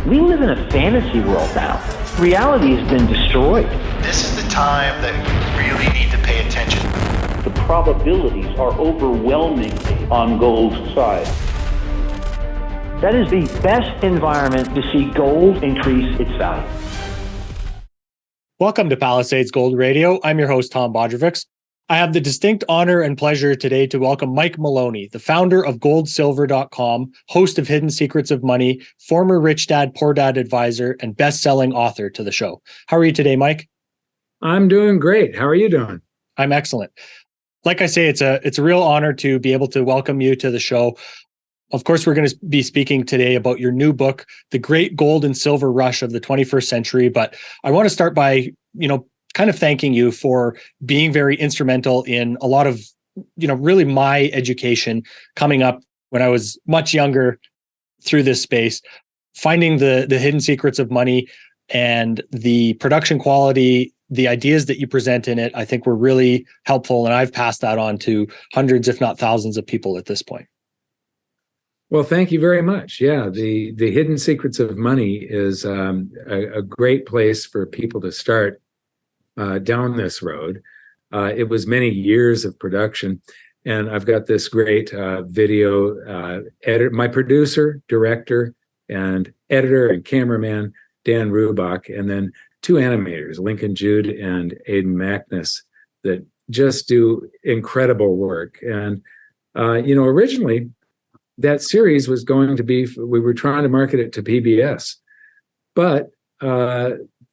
We live in a fantasy world now. Reality has been destroyed. This is the time that you really need to pay attention. The probabilities are overwhelmingly on gold's side. That is the best environment to see gold increase its value. Welcome to Palisade's Gold Radio. I'm your host, Tom Bodrovics. I have the distinct honor and pleasure today to welcome Mike Maloney, the founder of goldsilver.com, host of Hidden Secrets of Money, former Rich Dad, Poor Dad advisor, and best-selling author to the show. How are you today, Mike? I'm doing great. How are you doing? I'm excellent. Like I say, it's a real honor to be able to welcome you to the show. Of course, we're going to be speaking today about your new book, The Great Gold and Silver Rush of the 21st Century. But I want to start by, kind of thanking you for being very instrumental in a lot of, really my education coming up when I was much younger through this space, finding the hidden secrets of money and the production quality, the ideas that you present in it, I think were really helpful. And I've passed that on to hundreds, if not thousands of people at this point. Well, thank you very much. Yeah, the Hidden Secrets of Money is a great place for people to start down this road. It was many years of production, and I've got this great video editor, my producer, director, and editor and cameraman, Dan Rubach, and then two animators, Lincoln Jude and Aidan Mackness, that just do incredible work. And, originally, that series was going to be, we were trying to market it to PBS, but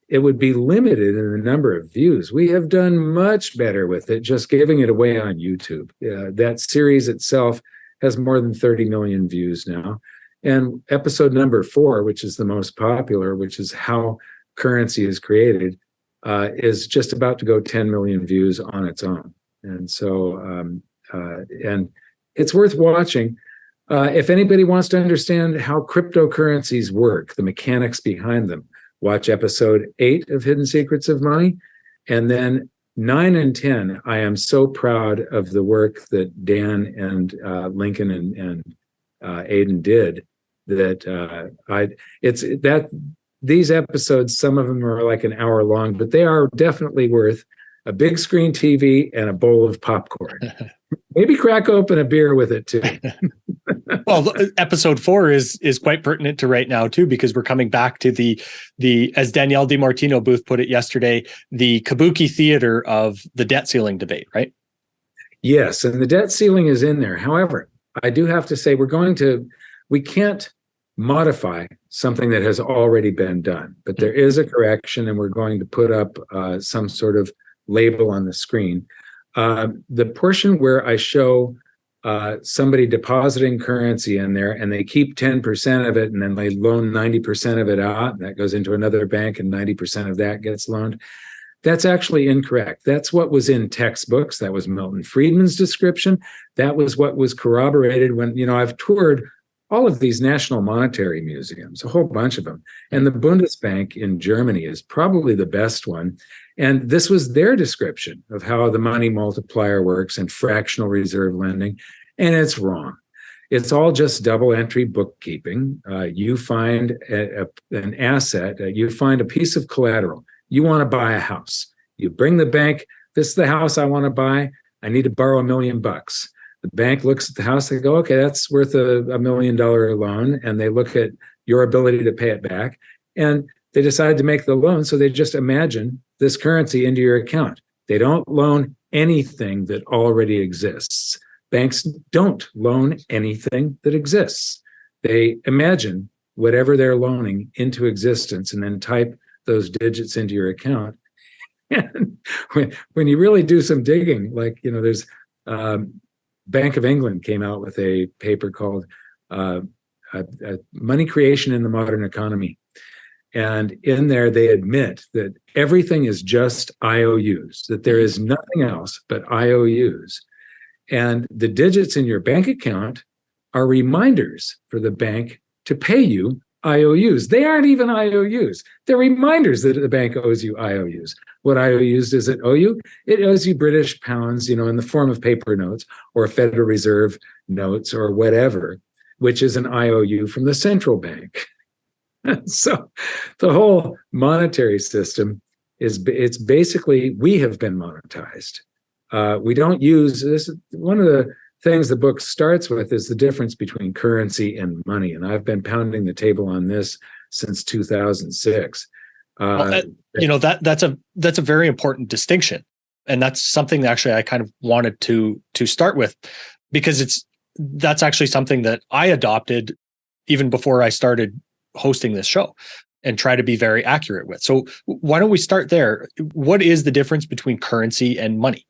it would be limited in the number of views. We have done much better with it, just giving it away on YouTube. That series itself has more than 30 million views now. And episode number 4, which is the most popular, which is how currency is created, is just about to go 10 million views on its own. And so, and it's worth watching. If anybody wants to understand how cryptocurrencies work, the mechanics behind them, watch episode 8 of Hidden Secrets of Money. And then 9 and 10, I am so proud of the work that Dan and Lincoln and Aidan did, that these episodes, some of them are like an hour long, but they are definitely worth a big screen TV and a bowl of popcorn. Maybe crack open a beer with it too. Well, episode 4 is quite pertinent to right now too, because we're coming back to the as Danielle DiMartino Booth put it yesterday, the kabuki theater of the debt ceiling debate, right? Yes, and the debt ceiling is in there. However, I do have to say we can't modify something that has already been done, but there is a correction, and we're going to put up some sort of label on the screen. The portion where I show somebody depositing currency in there and they keep 10% of it and then they loan 90% of it out, that goes into another bank and 90% of that gets loaned, that's actually incorrect. That's what was in textbooks. That was Milton Friedman's description. That was what was corroborated when, I've toured all of these national monetary museums, a whole bunch of them. And the Bundesbank in Germany is probably the best one. And this was their description of how the money multiplier works and fractional reserve lending. And it's wrong. It's all just double entry bookkeeping. You find an asset, you find a piece of collateral. You want to buy a house. You bring the bank, this is the house I want to buy. I need to borrow $1 million. The bank looks at the house, they go, okay, that's worth a $1 million loan. And they look at your ability to pay it back. And they decide to make the loan. So they just imagine this currency into your account. They don't loan anything that already exists. Banks don't loan anything that exists. They imagine whatever they're loaning into existence and then type those digits into your account. And when you really do some digging, like, there's Bank of England came out with a paper called Money Creation in the Modern Economy. And in there, they admit that everything is just IOUs, that there is nothing else but IOUs. And the digits in your bank account are reminders for the bank to pay you IOUs. They aren't even IOUs. They're reminders that the bank owes you IOUs. What IOUs does it owe you? It owes you British pounds, in the form of paper notes or Federal Reserve notes or whatever, which is an IOU from the central bank. So the whole monetary system it's basically, we have been monetized. We don't use this. One of the things the book starts with is the difference between currency and money. And I've been pounding the table on this since 2006. That's a very important distinction. And that's something that actually I kind of wanted to start with, because that's actually something that I adopted even before I started hosting this show and try to be very accurate with. So why don't we start there? What is the difference between currency and money?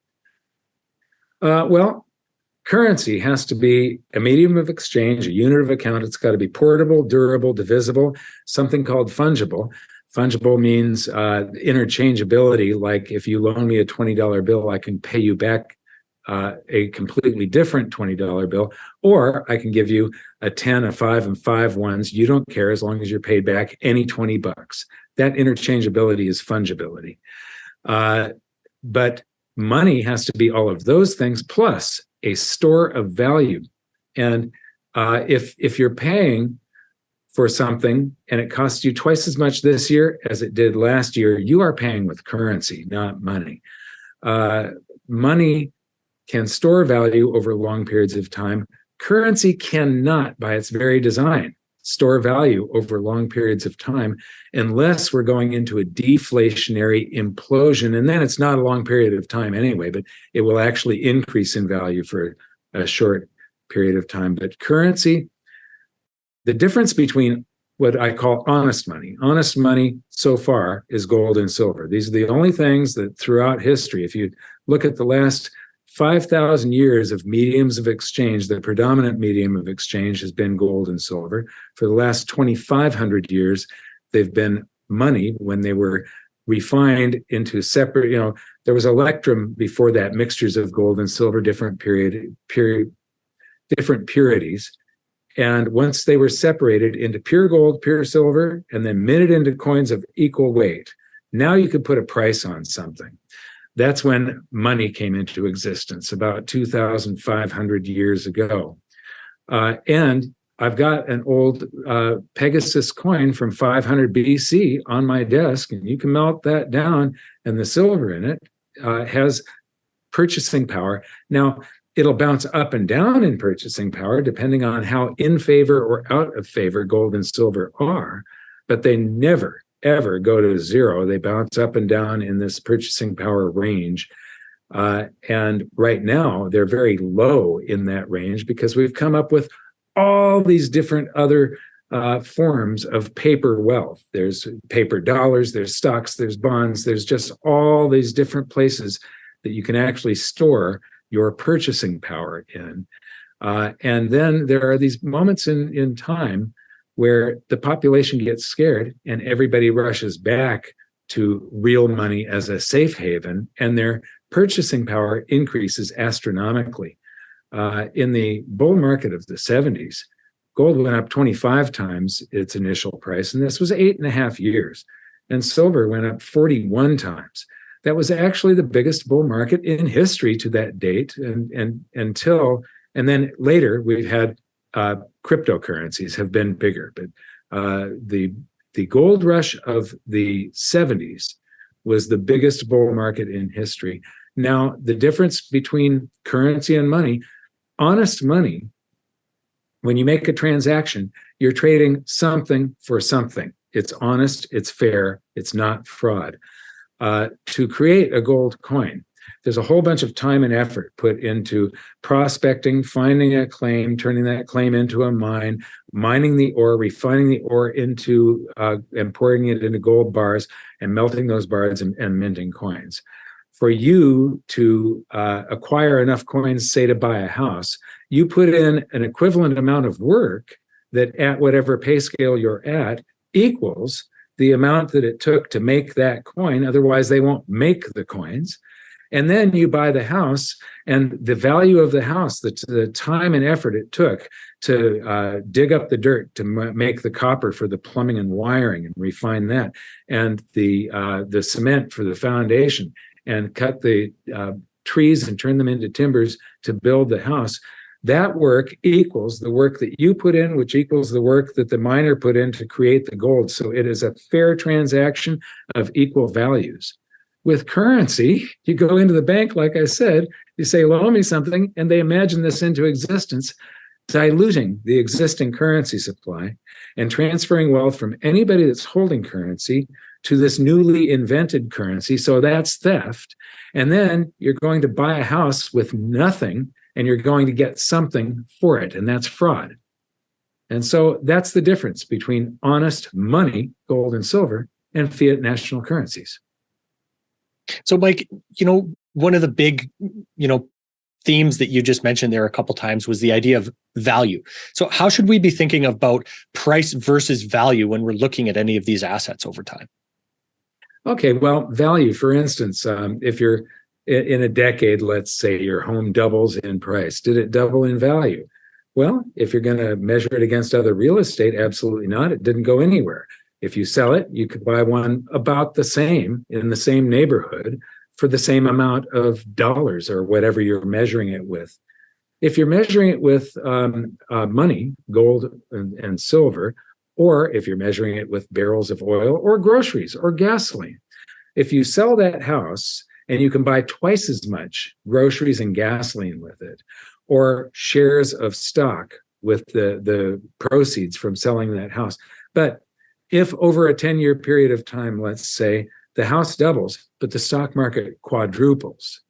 Well, currency has to be a medium of exchange, a unit of account. It's got to be portable, durable, divisible, something called fungible. Fungible means interchangeability. Like if you loan me a $20 bill, I can pay you back a completely different $20 bill, or I can give you a 10, a 5, and 5 ones. You don't care as long as you're paid back any $20. That interchangeability is fungibility. But money has to be all of those things plus a store of value. And if you're paying for something and it costs you twice as much this year as it did last year, you are paying with currency, not money. Money can store value over long periods of time. Currency cannot, by its very design, store value over long periods of time unless we're going into a deflationary implosion. And then it's not a long period of time anyway, but it will actually increase in value for a short period of time. But currency, the difference between what I call honest money so far is gold and silver. These are the only things that throughout history, if you look at the last 5,000 years of mediums of exchange, the predominant medium of exchange has been gold and silver. For the last 2,500 years, they've been money when they were refined into separate, there was electrum before that, mixtures of gold and silver, different purities. And once they were separated into pure gold, pure silver, and then minted into coins of equal weight, now you could put a price on something. That's when money came into existence, about 2,500 years ago. And I've got an old Pegasus coin from 500 BC on my desk, and you can melt that down, and the silver in it has purchasing power. Now, it'll bounce up and down in purchasing power depending on how in favor or out of favor gold and silver are, but they never, ever go to zero. They bounce up and down in this purchasing power range. And right now, they're very low in that range because we've come up with all these different other forms of paper wealth. There's paper dollars, there's stocks, there's bonds, there's just all these different places that you can actually store your purchasing power in. And then there are these moments in time where the population gets scared and everybody rushes back to real money as a safe haven, and their purchasing power increases astronomically. In the bull market of the 70s, gold went up 25 times its initial price, and this was 8.5 years. And silver went up 41 times. That was actually the biggest bull market in history to that date, and then later we've had cryptocurrencies have been bigger, but the gold rush of the 70s was the biggest bull market in history. Now, the difference between currency and money, honest money, when you make a transaction, you're trading something for something. It's honest, it's fair, it's not fraud. To create a gold coin, there's a whole bunch of time and effort put into prospecting, finding a claim, turning that claim into a mine, mining the ore, refining the ore into and pouring it into gold bars and melting those bars and minting coins. For you to acquire enough coins, say to buy a house, you put in an equivalent amount of work that at whatever pay scale you're at equals the amount that it took to make that coin. Otherwise, they won't make the coins. And then you buy the house, and the value of the house, the time and effort it took to dig up the dirt to make the copper for the plumbing and wiring and refine that, and the cement for the foundation, and cut the trees and turn them into timbers to build the house. that work equals the work that you put in, which equals the work that the miner put in to create the gold. So it is a fair transaction of equal values. With currency, you go into the bank, like I said, you say, loan me something, and they imagine this into existence, diluting the existing currency supply and transferring wealth from anybody that's holding currency to this newly invented currency. So that's theft. And then you're going to buy a house with nothing, and you're going to get something for it, and that's fraud. And so that's the difference between honest money, gold and silver, and fiat national currencies. So, Mike, one of the big, themes that you just mentioned there a couple times was the idea of value. So how should we be thinking about price versus value when we're looking at any of these assets over time? Okay, well, value, for instance, if you're in a decade, let's say your home doubles in price. Did it double in value? Well, if you're going to measure it against other real estate, absolutely not. It didn't go anywhere. If you sell it, you could buy one about the same in the same neighborhood for the same amount of dollars or whatever you're measuring it with. If you're measuring it with money, gold and silver, or if you're measuring it with barrels of oil or groceries or gasoline, if you sell that house and you can buy twice as much groceries and gasoline with it, or shares of stock with the proceeds from selling that house. But if over a 10-year period of time, let's say, the house doubles, but the stock market quadruples,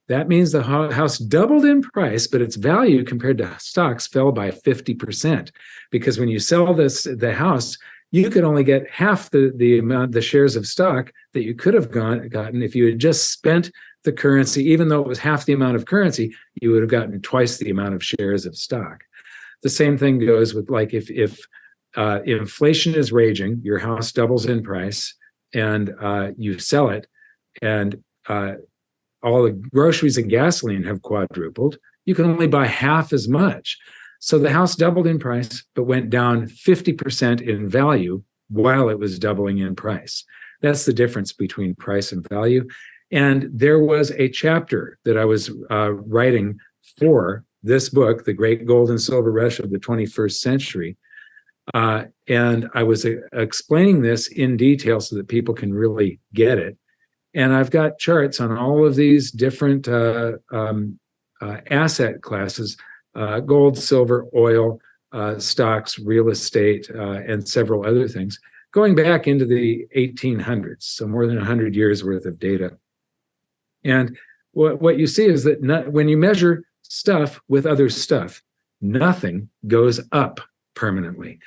that means the house doubled in price, but its value compared to stocks fell by 50%. Because when you sell the house, you could only get half the amount, the shares of stock that you could have gotten if you had just spent the currency. Even though it was half the amount of currency, you would have gotten twice the amount of shares of stock. The same thing goes with, like, if inflation is raging, your house doubles in price, and you sell it, and all the groceries and gasoline have quadrupled, you can only buy half as much. So the house doubled in price, but went down 50% in value while it was doubling in price. That's the difference between price and value. And there was a chapter that I was writing for this book, The Great Gold and Silver Rush of the 21st Century. And I was explaining this in detail so that people can really get it. And I've got charts on all of these different asset classes, gold, silver, oil, stocks, real estate, and several other things, going back into the 1800s, so more than 100 years worth of data. And what you see is that when you measure stuff with other stuff, nothing goes up permanently.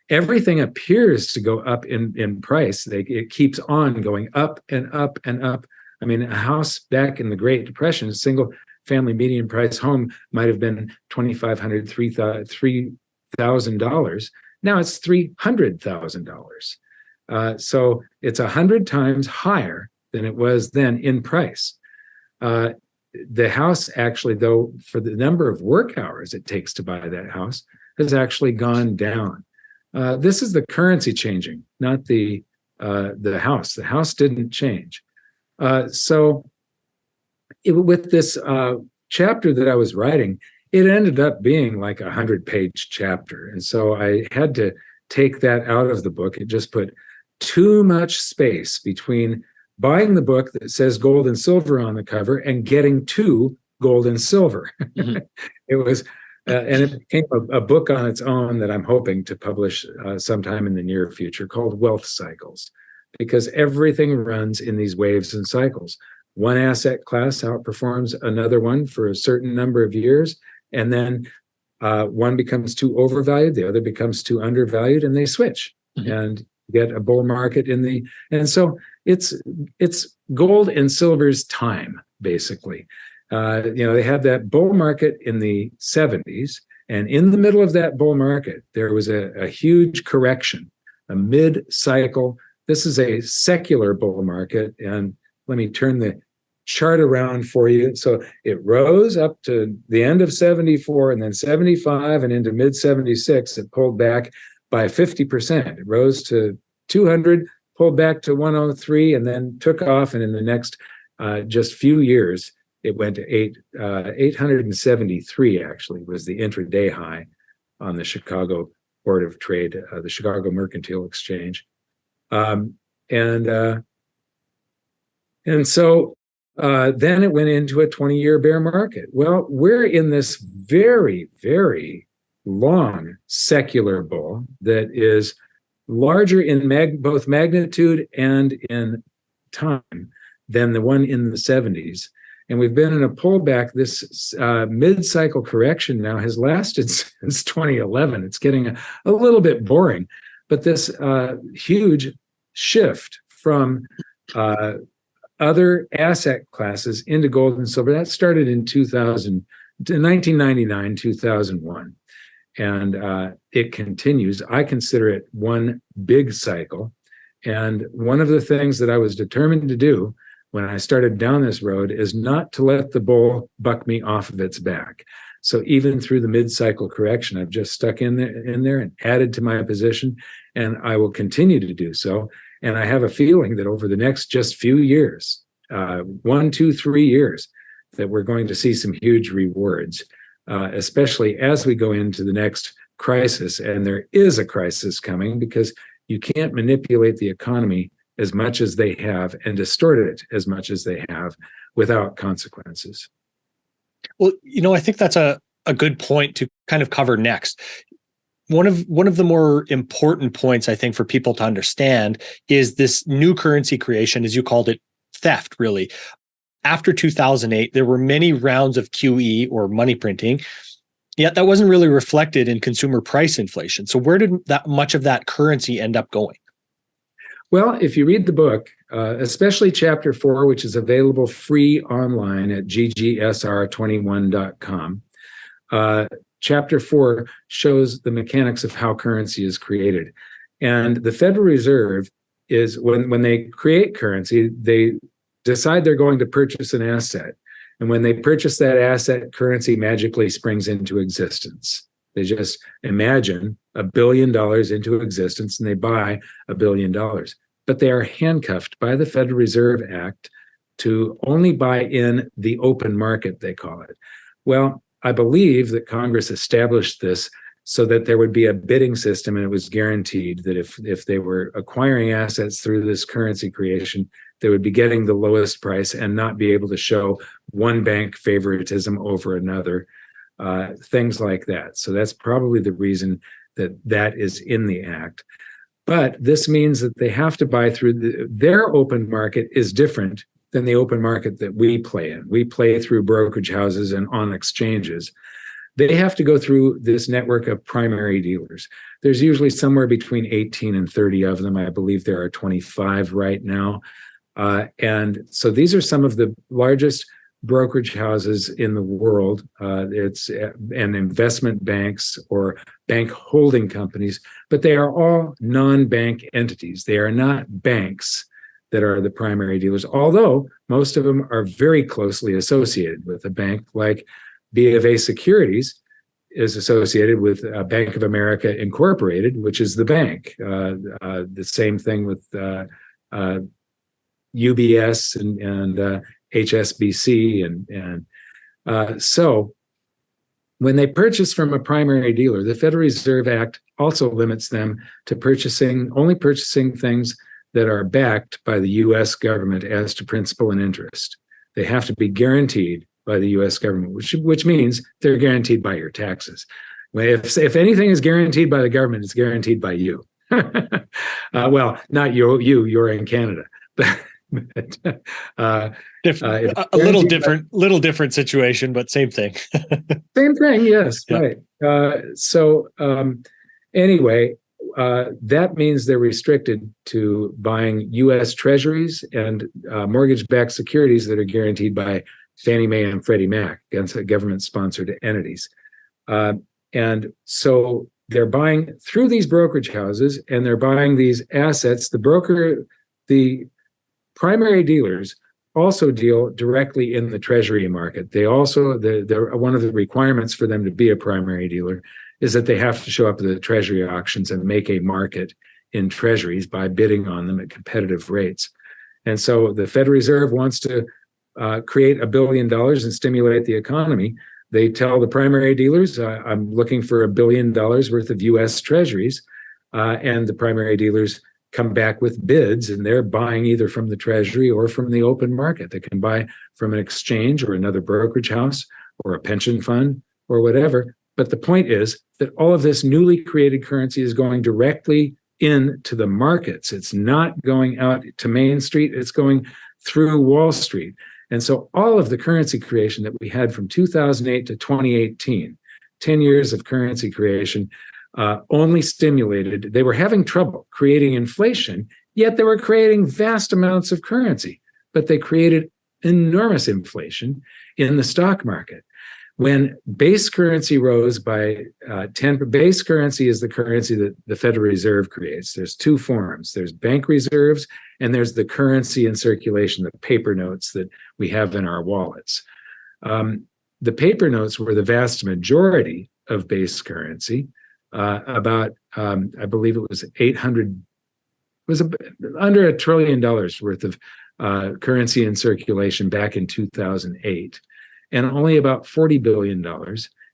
Everything appears to go up in price. It keeps on going up and up and up. I mean, a house back in the Great Depression, a single family median price home might have been $2,500, $3,000. Now it's $300,000. So it's 100 times higher than it was then in price. The house actually, though, for the number of work hours it takes to buy that house, has actually gone down. This is the currency changing, not the house. The house didn't change. With this chapter that I was writing, it ended up being like a 100-page chapter. And so I had to take that out of the book. It just put too much space between buying the book that says gold and silver on the cover and getting to gold and silver. Mm-hmm. It was, and it became a book on its own that I'm hoping to publish sometime in the near future, called Wealth Cycles, because everything runs in these waves and cycles. One asset class outperforms another one for a certain number of years, and then one becomes too overvalued, the other becomes too undervalued, and they switch. Mm-hmm. And get a bull market and so it's gold and silver's time, basically. They had that bull market in the 70s, and in the middle of that bull market, there was a huge correction, a mid-cycle. This is a secular bull market, and let me turn the chart around for you. So it rose up to the end of 74, and then 75, and into mid-76, it pulled back by 50%. It rose to 200, pulled back to 103, and then took off. And in the next just few years, it went to 873 actually was the intraday high on the Chicago Board of Trade, the Chicago Mercantile Exchange. And so then it went into a 20-year bear market. Well, we're in this very, very long secular bull that is larger in both magnitude and in time than the one in the 70s. And we've been in a pullback. This mid-cycle correction now has lasted since 2011. It's getting a little bit boring, but this huge shift from other asset classes into gold and silver, that started in 1999, 2001. And it continues. I consider it one big cycle. And one of the things that I was determined to do when I started down this road is not to let the bull buck me off of its back. So even through the mid-cycle correction, I've just stuck in there and added to my position, and I will continue to do so. And I have a feeling that over the next just few years, 1, 2, 3 years, that we're going to see some huge rewards, especially as we go into the next crisis. And there is a crisis coming because you can't manipulate the economy as much as they have and distort it as much as they have without consequences. Well, I think that's a good point to kind of cover next. One of the more important points, I think, for people to understand is this new currency creation, as you called it, theft, really. After 2008, there were many rounds of QE or money printing, yet that wasn't really reflected in consumer price inflation. So where did that much of that currency end up going? Well, if you read the book, especially chapter 4, which is available free online at ggsr21.com, chapter 4 shows the mechanics of how currency is created. And the Federal Reserve is, when they create currency, they decide they're going to purchase an asset. And when they purchase that asset, currency magically springs into existence. They just imagine $1 billion into existence and they buy $1 billion. But they are handcuffed by the Federal Reserve Act to only buy in the open market, they call it. Well, I believe that Congress established this so that there would be a bidding system, and it was guaranteed that if they were acquiring assets through this currency creation, they would be getting the lowest price and not be able to show one bank favoritism over another, things like that. So that's probably the reason that is in the act. But this means that they have to buy through their open market is different than the open market that we play in. We play through brokerage houses and on exchanges. They have to go through this network of primary dealers. There's usually somewhere between 18 and 30 of them. I believe there are 25 right now. And so these are some of the largest brokerage houses in the world. It's and investment banks or bank holding companies, but they are all non-bank entities. They are not banks that are the primary dealers, although most of them are very closely associated with a bank. Like B of A Securities is associated with Bank of America Incorporated, which is the bank. The same thing with UBS and HSBC. And so when they purchase from a primary dealer, the Federal Reserve Act also limits them to only purchasing things that are backed by the U.S. government as to principal and interest. They have to be guaranteed by the U.S. government, which means they're guaranteed by your taxes. If anything is guaranteed by the government, it's guaranteed by you. Well, not you're in Canada, but a little different situation, but same thing. Same thing, yes, yeah. Right. Anyway, that means they're restricted to buying U.S. Treasuries and mortgage-backed securities that are guaranteed by Fannie Mae and Freddie Mac against government-sponsored entities. And so they're buying through these brokerage houses, and they're buying these assets. The primary dealers also deal directly in the Treasury market. They also, one of the requirements for them to be a primary dealer is that they have to show up at the Treasury auctions and make a market in Treasuries by bidding on them at competitive rates. And so the Federal Reserve wants to create $1 billion and stimulate the economy, they tell the primary dealers, I'm looking for $1 billion worth of US treasuries. And the primary dealers come back with bids, and they're buying either from the Treasury or from the open market. They can buy from an exchange or another brokerage house or a pension fund or whatever. But the point is that all of this newly created currency is going directly into the markets. It's not going out to Main Street, it's going through Wall Street. And so all of the currency creation that we had from 2008 to 2018, 10 years of currency creation, only stimulated, they were having trouble creating inflation, yet they were creating vast amounts of currency, but they created enormous inflation in the stock market. When base currency rose by 10, base currency is the currency that the Federal Reserve creates. There's two forms. There's bank reserves, and there's the currency in circulation, the paper notes that we have in our wallets. The paper notes were the vast majority of base currency. I believe it was under $1 trillion worth of currency in circulation back in 2008, and only about $40 billion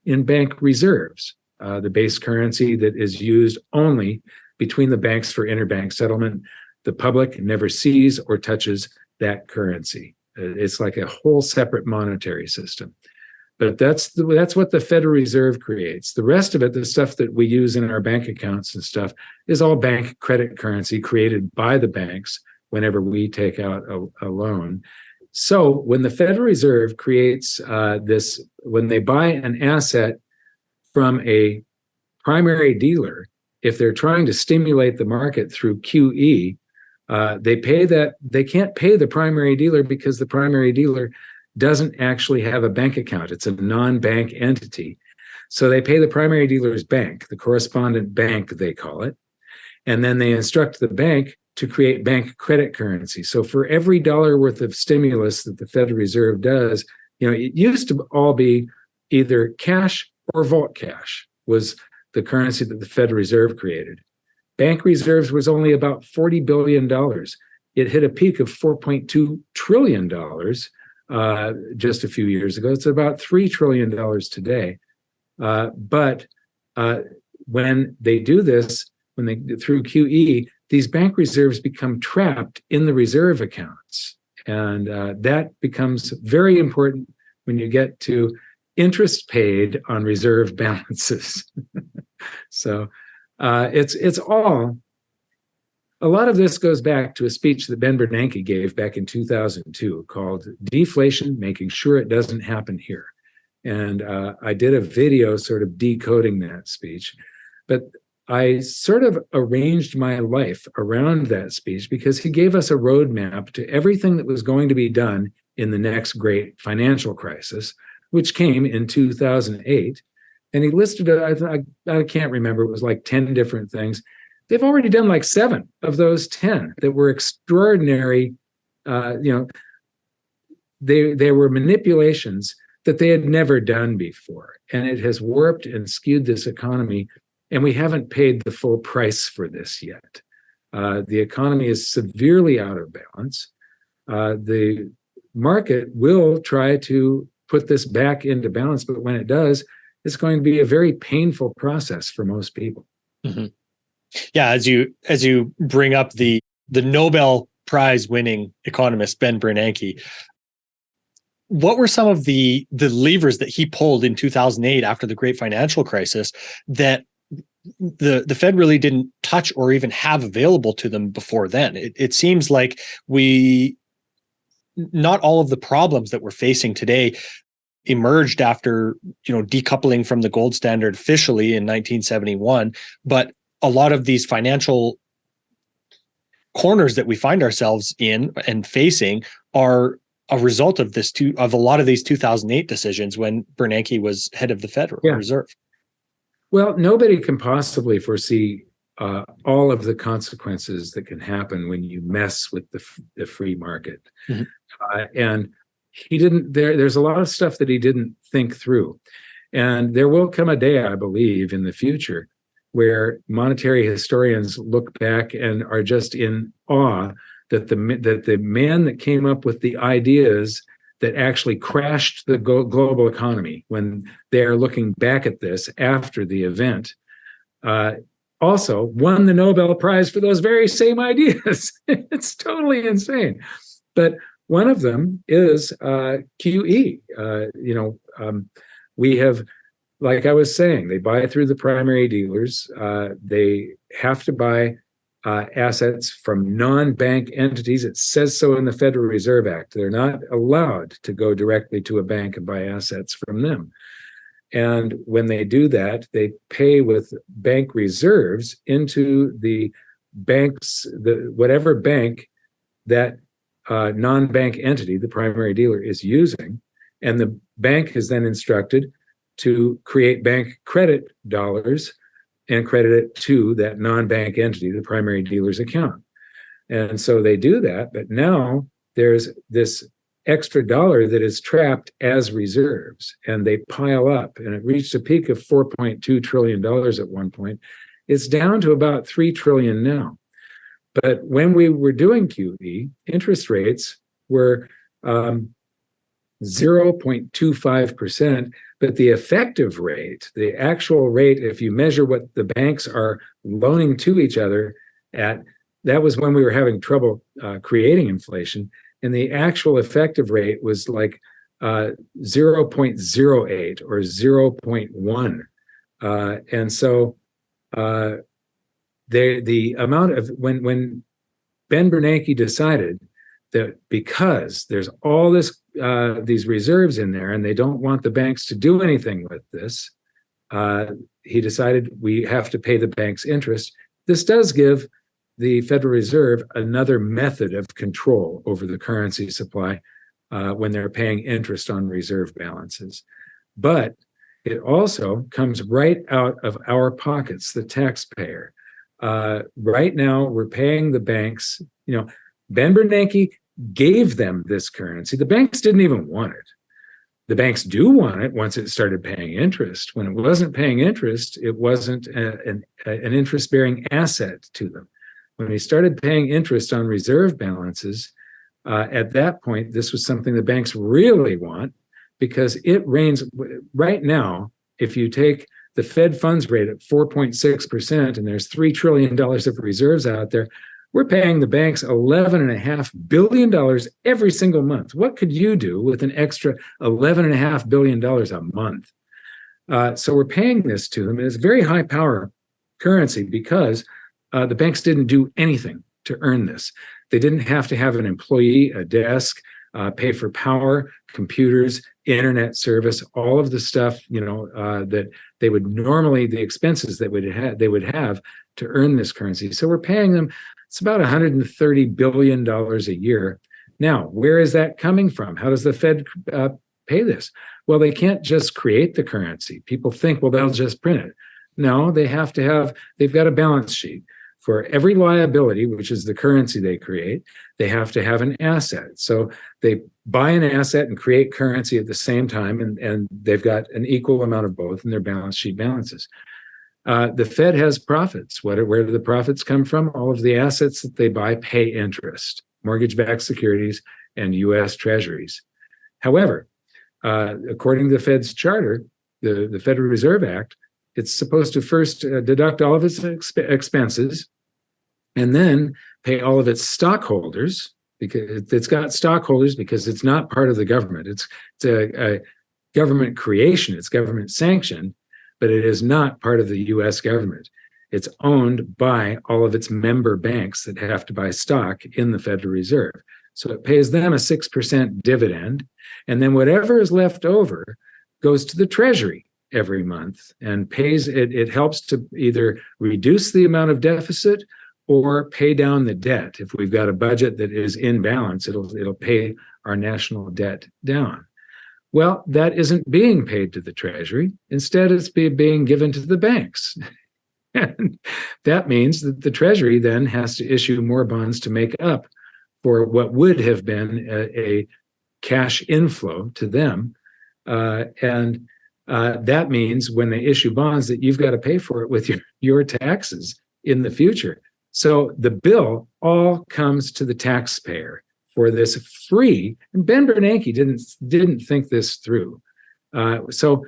in bank reserves, the base currency that is used only between the banks for interbank settlement. The public never sees or touches that currency. It's like a whole separate monetary system. But that's what the Federal Reserve creates. The rest of it, the stuff that we use in our bank accounts and stuff, is all bank credit currency created by the banks whenever we take out a loan. So when the Federal Reserve creates when they buy an asset from a primary dealer, if they're trying to stimulate the market through QE, they can't pay the primary dealer because the primary dealer doesn't actually have a bank account. It's a non-bank entity. So they pay the primary dealer's bank, the correspondent bank, they call it. And then they instruct the bank to create bank credit currency. So for every dollar worth of stimulus that the Federal Reserve does, it used to all be either cash or vault cash was the currency that the Federal Reserve created. Bank reserves was only about $40 billion. It hit a peak of $4.2 trillion just a few years ago. It's about $3 trillion today. But when they do this, through QE, these bank reserves become trapped in the reserve accounts. And that becomes very important when you get to interest paid on reserve balances. So it's all, a lot of this goes back to a speech that Ben Bernanke gave back in 2002 called Deflation, Making Sure It Doesn't Happen Here. And I did a video sort of decoding that speech, but I sort of arranged my life around that speech because he gave us a roadmap to everything that was going to be done in the next great financial crisis, which came in 2008. And he listed, I can't remember, it was like 10 different things. They've already done like 7 of those 10 that were extraordinary. They were manipulations that they had never done before. And it has warped and skewed this economy. And we haven't paid the full price for this yet. The economy is severely out of balance. The market will try to put this back into balance, but when it does, it's going to be a very painful process for most people. Mm-hmm. Yeah, as you bring up the Nobel Prize winning economist Ben Bernanke, what were some of the levers that he pulled in 2008 after the great financial crisis that the Fed really didn't touch or even have available to them before then? It seems like not all of the problems that we're facing today emerged after decoupling from the gold standard officially in 1971, but a lot of these financial corners that we find ourselves in and facing are a result of a lot of these 2008 decisions when Bernanke was head of the Federal Reserve. Well, nobody can possibly foresee all of the consequences that can happen when you mess with the free market. Mm-hmm. And he didn't. There's a lot of stuff that he didn't think through. And there will come a day, I believe, in the future where monetary historians look back and are just in awe that the man that came up with the ideas that actually crashed the global economy when they are looking back at this after the event, also won the Nobel Prize for those very same ideas. It's totally insane. But one of them is QE. We have, like I was saying, they buy through the primary dealers. They have to buy assets from non-bank entities. It says so in the Federal Reserve Act. They're not allowed to go directly to a bank and buy assets from them. And when they do that, they pay with bank reserves into the banks, whatever bank that non-bank entity, the primary dealer, is using. And the bank is then instructed to create bank credit dollars and credit it to that non-bank entity, the primary dealer's account. And so they do that, but now there's this extra dollar that is trapped as reserves, and they pile up, and it reached a peak of $4.2 trillion at one point. It's down to about 3 trillion now. But when we were doing QE, interest rates were 0.25%, but the effective rate, the actual rate, if you measure what the banks are loaning to each other at, that was when we were having trouble creating inflation. And the actual effective rate was like 0.08 or 0.1. And so the amount of, when Ben Bernanke decided that because there's all this these reserves in there and they don't want the banks to do anything with this, he decided we have to pay the banks interest. This does give the Federal Reserve another method of control over the currency supply when they're paying interest on reserve balances. But it also comes right out of our pockets, the taxpayer. Right now, we're paying the banks. Ben Bernanke gave them this currency. The banks didn't even want it. The banks do want it once it started paying interest. When it wasn't paying interest, it wasn't an interest-bearing asset to them. When we started paying interest on reserve balances, at that point, this was something the banks really want, because it reigns right now. If you take the Fed funds rate at 4.6%, and there's $3 trillion of reserves out there, we're paying the banks $11.5 billion every single month. What could you do with an extra $11.5 billion a month? So we're paying this to them. It's very high power currency because the banks didn't do anything to earn this. They didn't have to have an employee, a desk, pay for power, computers, internet service, all of the stuff, that they would normally, the expenses that they would have to earn this currency. So we're paying them, it's about $130 billion a year. Now, where is that coming from? How does the Fed pay this? Well, they can't just create the currency. People think, well, they'll just print it. No, they've got a balance sheet. For every liability, which is the currency they create, they have to have an asset. So they buy an asset and create currency at the same time, and they've got an equal amount of both in their balance sheet balances. The Fed has profits. Where do the profits come from? All of the assets that they buy pay interest, mortgage-backed securities and U.S. Treasuries. However, according to the Fed's charter, the Federal Reserve Act, it's supposed to first deduct all of its expenses and then pay all of its stockholders, because it's got stockholders because it's not part of the government. It's a government creation. It's government sanctioned, but it is not part of the U.S. government. It's owned by all of its member banks that have to buy stock in the Federal Reserve. So it pays them a 6% dividend, and then whatever is left over goes to the Treasury every month and pays it. It helps to either reduce the amount of deficit or pay down the debt. If we've got a budget that is in balance, it'll pay our national debt down. Well, that isn't being paid to the Treasury. Instead, it's being given to the banks. And that means that the Treasury then has to issue more bonds to make up for what would have been a cash inflow to them. And that means when they issue bonds that you've got to pay for it with your taxes in the future. So the bill all comes to the taxpayer for this free. And Ben Bernanke didn't think this through. So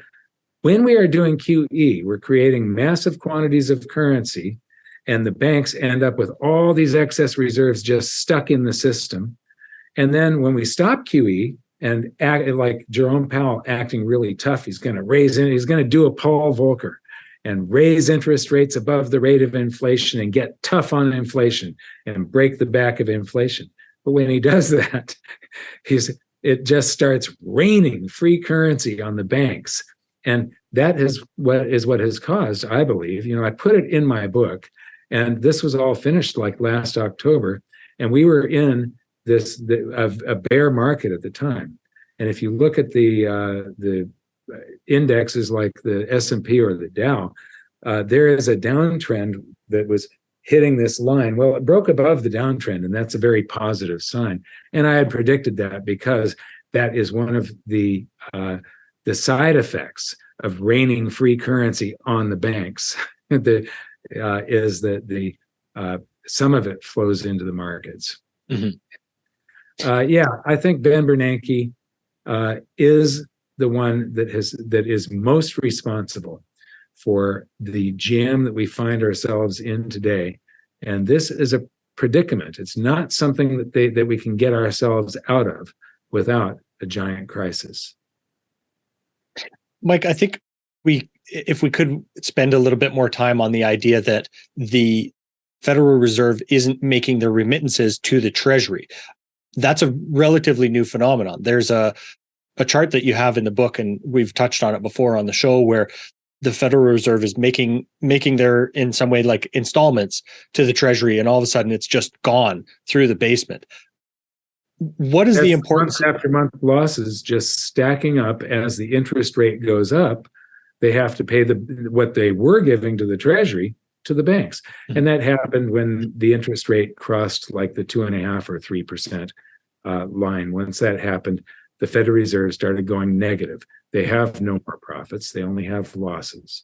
when we are doing QE, we're creating massive quantities of currency, and the banks end up with all these excess reserves just stuck in the system. And then when we stop QE and act like Jerome Powell acting really tough, he's going to do a Paul Volcker and raise interest rates above the rate of inflation and get tough on inflation and break the back of inflation. But when he does that, it just starts raining free currency on the banks. And that is what has caused, I believe, I put it in my book, and this was all finished like last October, and we were in a bear market at the time. And if you look at the indexes like the S&P or the Dow, there is a downtrend that was hitting this line. Well, it broke above the downtrend, and that's a very positive sign. And I had predicted that because that is one of the side effects of raining free currency on the banks. Is that some of it flows into the markets. Mm-hmm. I think Ben Bernanke is the one that is most responsible for the jam that we find ourselves in today. And this is a predicament. It's not something that we can get ourselves out of without a giant crisis. Mike, I think if we could spend a little bit more time on the idea that the Federal Reserve isn't making their remittances to the Treasury. That's a relatively new phenomenon. There's a chart that you have in the book, and we've touched on it before on the show, where the Federal Reserve is making their, in some way, like installments to the Treasury, and all of a sudden it's just gone through the basement. What is the importance? Month after month losses just stacking up as the interest rate goes up. They have to pay what they were giving to the Treasury to the banks. Mm-hmm. And that happened when the interest rate crossed like the 2.5% or 3% line. Once that happened, the Federal Reserve started going negative. They have no more profits. They only have losses.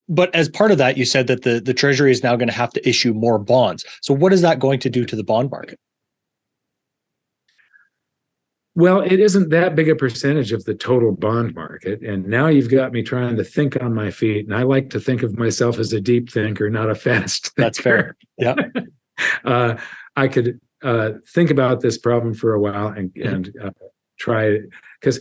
But as part of that, you said that the Treasury is now going to have to issue more bonds. So what is that going to do to the bond market? Well, it isn't that big a percentage of the total bond market. And now you've got me trying to think on my feet. And I like to think of myself as a deep thinker, not a fast thinker. That's fair. Yeah. I could think about this problem for a while and try, because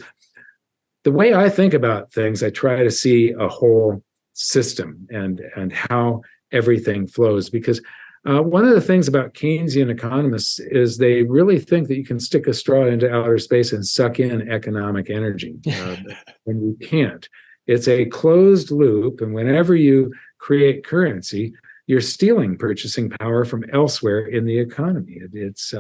the way I think about things, I try to see a whole system and how everything flows. Because one of the things about Keynesian economists is they really think that you can stick a straw into outer space and suck in economic energy. And you can't. It's a closed loop. And whenever you create currency, you're stealing purchasing power from elsewhere in the economy. It's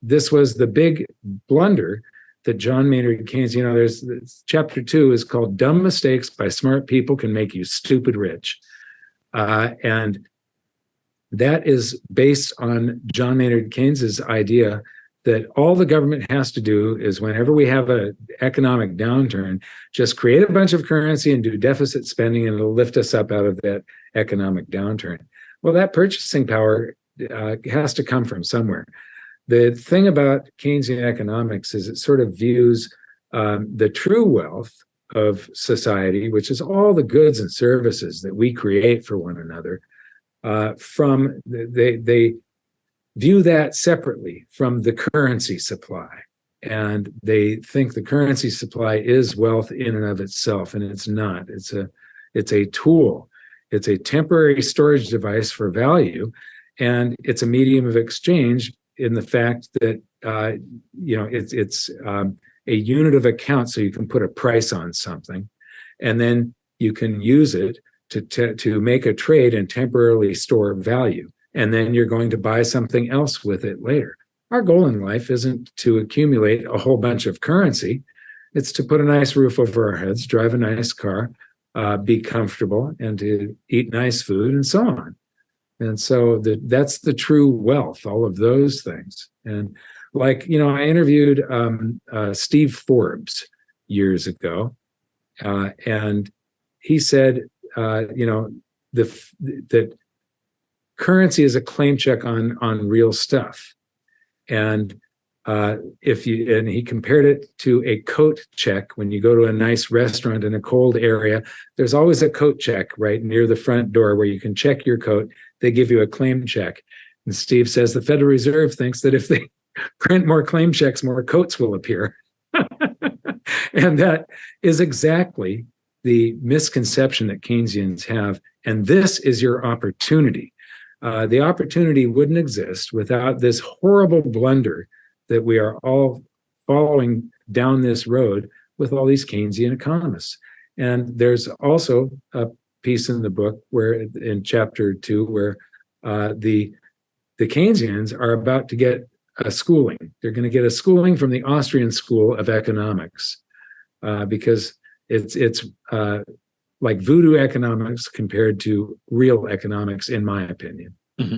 this was the big blunder that John Maynard Keynes, there's chapter 2 is called Dumb Mistakes by Smart People Can Make You Stupid Rich. And that is based on John Maynard Keynes's idea that all the government has to do is, whenever we have an economic downturn, just create a bunch of currency and do deficit spending, and it'll lift us up out of that economic downturn. Well, that purchasing power has to come from somewhere. The thing about Keynesian economics is it sort of views the true wealth of society, which is all the goods and services that we create for one another, they view that separately from the currency supply. And they think the currency supply is wealth in and of itself, and it's not. It's a tool. It's a temporary storage device for value, and it's a medium of exchange in the fact that it's a unit of account, so you can put a price on something, and then you can use it to make a trade and temporarily store value. And then you're going to buy something else with it later. Our goal in life isn't to accumulate a whole bunch of currency. It's to put a nice roof over our heads, drive a nice car, be comfortable, and to eat nice food, and so on. And so that's the true wealth, all of those things. And I interviewed Steve Forbes years ago, and he said, that currency is a claim check on real stuff. And he compared it to a coat check. When you go to a nice restaurant in a cold area, there's always a coat check right near the front door where you can check your coat. They give you a claim check. And Steve says the Federal Reserve thinks that if they print more claim checks, more coats will appear. And that is exactly the misconception that Keynesians have. And this is your opportunity. The opportunity wouldn't exist without this horrible blunder that we are all following down this road with all these Keynesian economists. And there's also a piece in the book where, in chapter 2, where the Keynesians are about to get a schooling. They're going to get a schooling from the Austrian School of Economics, because it's like voodoo economics compared to real economics, in my opinion. Mm-hmm.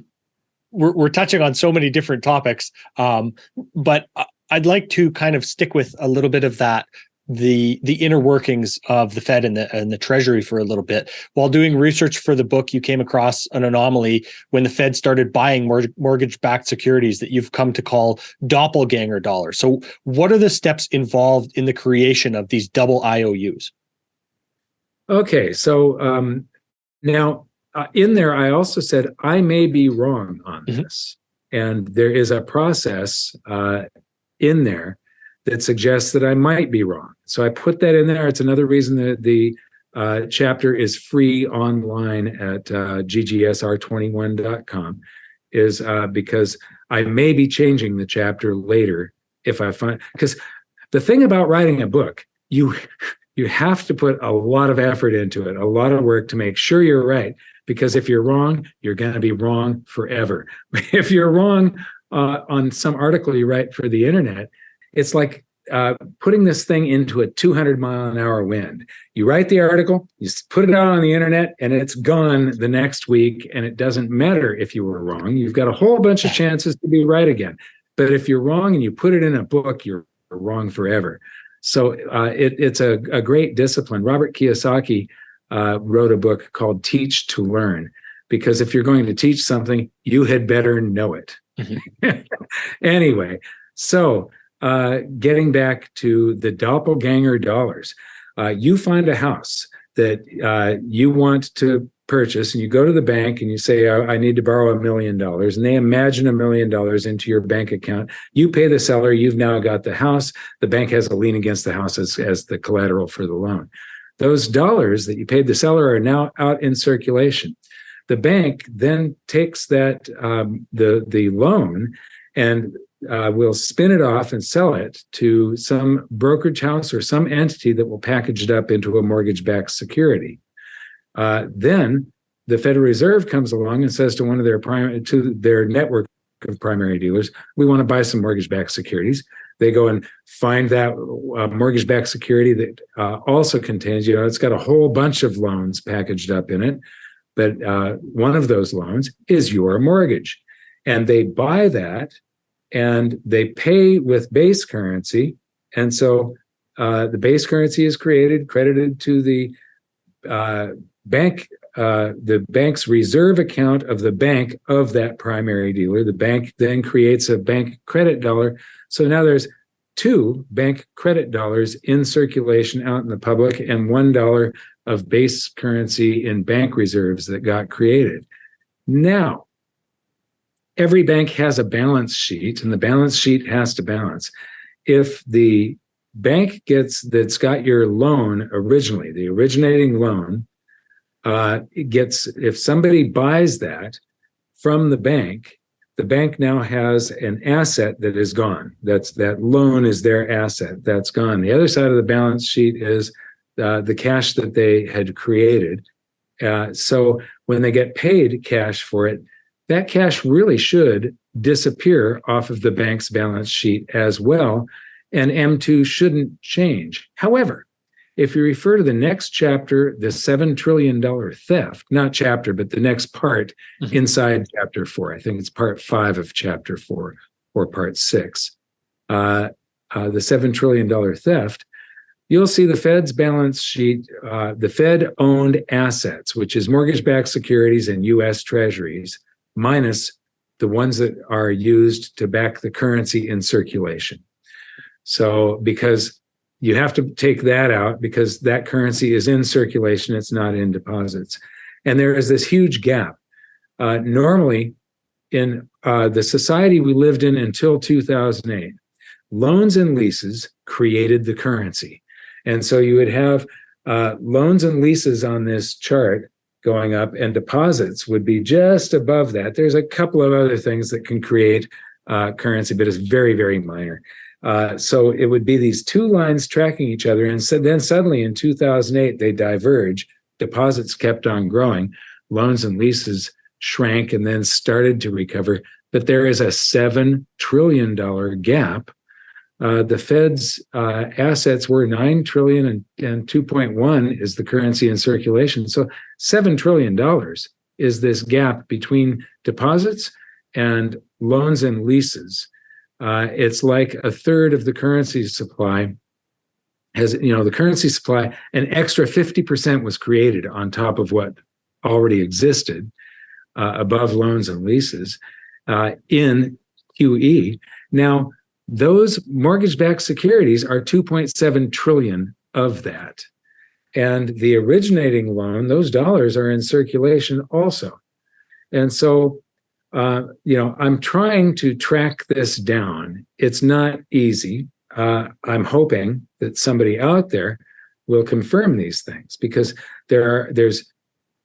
We're touching on so many different topics, but I'd like to kind of stick with a little bit of that, the inner workings of the Fed and the Treasury for a little bit. While doing research for the book, you came across an anomaly when the Fed started buying mortgage-backed securities that you've come to call Doppelganger Dollars. So what are the steps involved in the creation of these double IOUs? Okay, so now in there, I also said I may be wrong on this. And there is a process in there that suggests that I might be wrong. So I put that in there. It's another reason that the chapter is free online at ggsr21.com, is because I may be changing the chapter later if I find, because the thing about writing a book, you have to put a lot of effort into it, a lot of work to make sure you're right. Because if you're wrong, you're going to be wrong forever. If you're wrong on some article you write for the internet, it's like putting this thing into a 200-mile-an-hour wind. You write the article, you put it out on the internet, and it's gone the next week, and it doesn't matter if you were wrong. You've got a whole bunch of chances to be right again. But if you're wrong and you put it in a book, you're wrong forever. So it's a great discipline. Robert Kiyosaki wrote a book called Teach to Learn, because if you're going to teach something, you had better know it. Mm-hmm. Anyway, so getting back to the Doppelganger Dollars, you find a house that you want to purchase, and you go to the bank and you say, I need to borrow $1 million, and they imagine $1 million into your bank account. You pay the seller, you've now got the house. The bank has a lien against the house as the collateral for the loan. Those dollars that you paid the seller are now out in circulation. The bank then takes that the loan and will spin it off and sell it to some brokerage house or some entity that will package it up into a mortgage-backed security. Then the Federal Reserve comes along and says to one of their network of primary dealers, we want to buy some mortgage-backed securities. They go and find that mortgage-backed security that also contains, it's got a whole bunch of loans packaged up in it, but one of those loans is your mortgage. And they buy that and they pay with base currency. And so the base currency is credited to the bank's reserve account of the bank of that primary dealer. The bank then creates a bank credit dollar. So now there's 2 bank credit dollars in circulation out in the public and $1 of base currency in bank reserves that got created. Now, every bank has a balance sheet, and the balance sheet has to balance. If the bank that's got your loan originally, the originating loan, if somebody buys that from the bank now has an asset that is gone. That loan is their asset. That's gone. The other side of the balance sheet is the cash that they had created. So when they get paid cash for it, that cash really should disappear off of the bank's balance sheet as well, and M2 shouldn't change. However, if you refer to the next chapter, the $7 trillion theft, not chapter, but the next part inside chapter 4, I think it's part 5 of chapter 4 or part 6, the $7 trillion theft, you'll see the Fed's balance sheet, the Fed owned assets, which is mortgage-backed securities and U.S. Treasuries, minus the ones that are used to back the currency in circulation. So because you have to take that out because that currency is in circulation, it's not in deposits. And there is this huge gap. Normally, in the society we lived in until 2008, loans and leases created the currency. And so you would have loans and leases on this chart going up, and deposits would be just above that. There's a couple of other things that can create currency, but it's very, very minor. So it would be these two lines tracking each other. And so then suddenly in 2008, they diverge. Deposits kept on growing. Loans and leases shrank and then started to recover. But there is a $7 trillion gap. The Fed's assets were $9 trillion and 2.1 is the currency in circulation. So $7 trillion is this gap between deposits and loans and leases. It's like a third of the currency supply has, the currency supply, an extra 50% was created on top of what already existed above loans and leases in QE. Now, those mortgage-backed securities are 2.7 trillion of that. And the originating loan, those dollars are in circulation also. And so, I'm trying to track this down. It's not easy. I'm hoping that somebody out there will confirm these things, because there's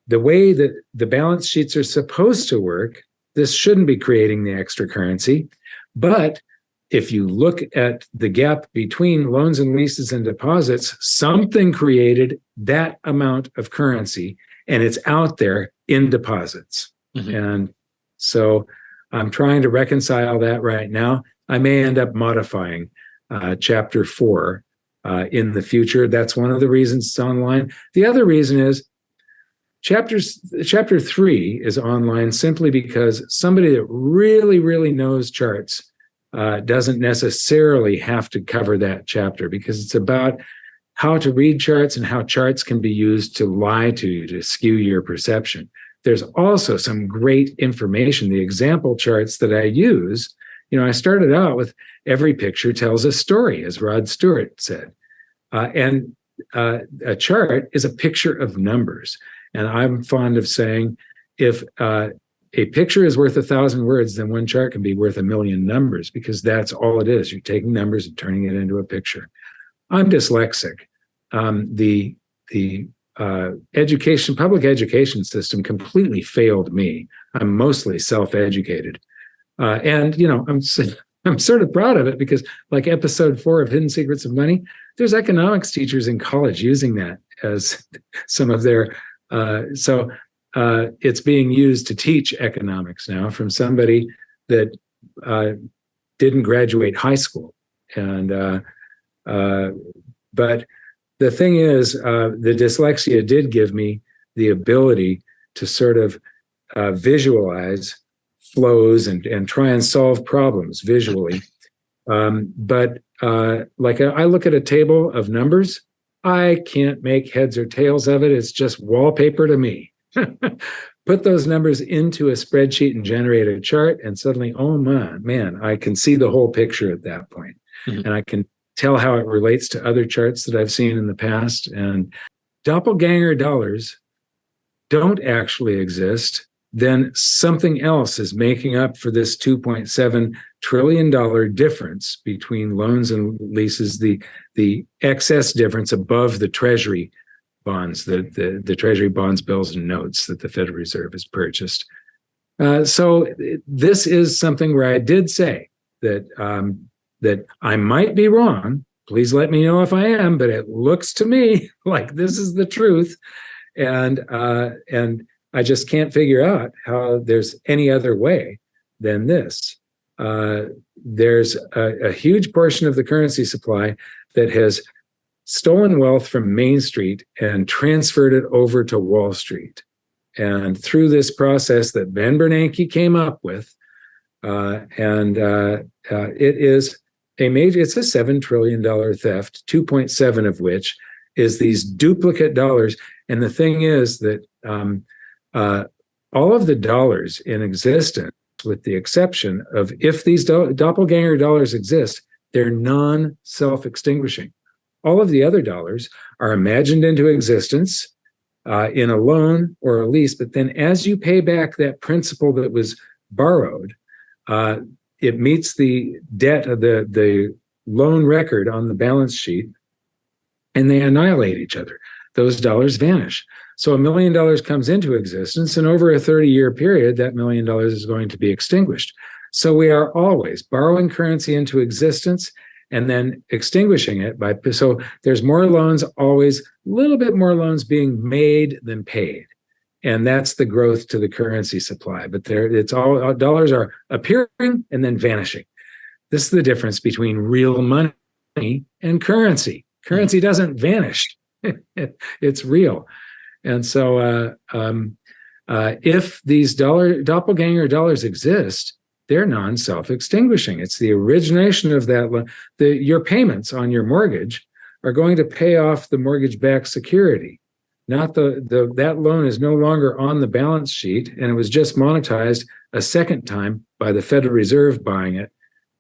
the way that the balance sheets are supposed to work. This shouldn't be creating the extra currency. But if you look at the gap between loans and leases and deposits, something created that amount of currency, and it's out there in deposits. Mm-hmm. And so I'm trying to reconcile that right now. I may end up modifying chapter 4 in the future. That's one of the reasons it's online. The other reason is chapter 3 is online simply because somebody that really, really knows charts doesn't necessarily have to cover that chapter, because it's about how to read charts and how charts can be used to lie to you, to skew your perception. There's also some great information. The example charts that I use, I started out with every picture tells a story, as Rod Stewart said. And a chart is a picture of numbers. And I'm fond of saying, if a picture is worth 1,000 words, then one chart can be worth 1,000,000 numbers, because that's all it is. You're taking numbers and turning it into a picture. I'm dyslexic. The public education system completely failed me. I'm mostly self-educated. And I'm sort of proud of it, because like episode 4 of Hidden Secrets of Money, there's economics teachers in college using that as some of their, it's being used to teach economics now from somebody that didn't graduate high school. And but the thing is, the dyslexia did give me the ability to sort of visualize flows and try and solve problems visually. But like I look at a table of numbers, I can't make heads or tails of it. It's just wallpaper to me. Put those numbers into a spreadsheet and generate a chart, and suddenly, oh man, I can see the whole picture at that point. Mm-hmm. And I can tell how it relates to other charts that I've seen in the past. And doppelganger dollars don't actually exist. Then something else is making up for this $2.7 trillion difference between loans and leases, the excess difference above the Treasury bonds, the Treasury bonds, bills, and notes that the Federal Reserve has purchased. So this is something where I did say that that I might be wrong. Please let me know if I am, but it looks to me like this is the truth. And I just can't figure out how there's any other way than this. There's a huge portion of the currency supply that has stolen wealth from Main Street and transferred it over to Wall Street. And through this process that Ben Bernanke came up with, it is it's a $7 trillion theft, 2.7 of which is these duplicate dollars. And the thing is that all of the dollars in existence, with the exception of if these doppelganger dollars exist, they're non-self-extinguishing. All of the other dollars are imagined into existence in a loan or a lease, but then as you pay back that principal that was borrowed, it meets the debt of the loan record on the balance sheet, and they annihilate each other. Those dollars vanish. So $1 million comes into existence, and over a 30-year period, that $1 million is going to be extinguished. So we are always borrowing currency into existence and then extinguishing it so there's more loans, always a little bit more loans being made than paid. And that's the growth to the currency supply. But it's all dollars are appearing and then vanishing. This is the difference between real money and currency. Currency doesn't vanish. It's real. And so if these doppelganger dollars exist, they're non-self-extinguishing. It's the origination of that. Your payments on your mortgage are going to pay off the mortgage-backed security. Not that loan is no longer on the balance sheet, and it was just monetized a second time by the Federal Reserve buying it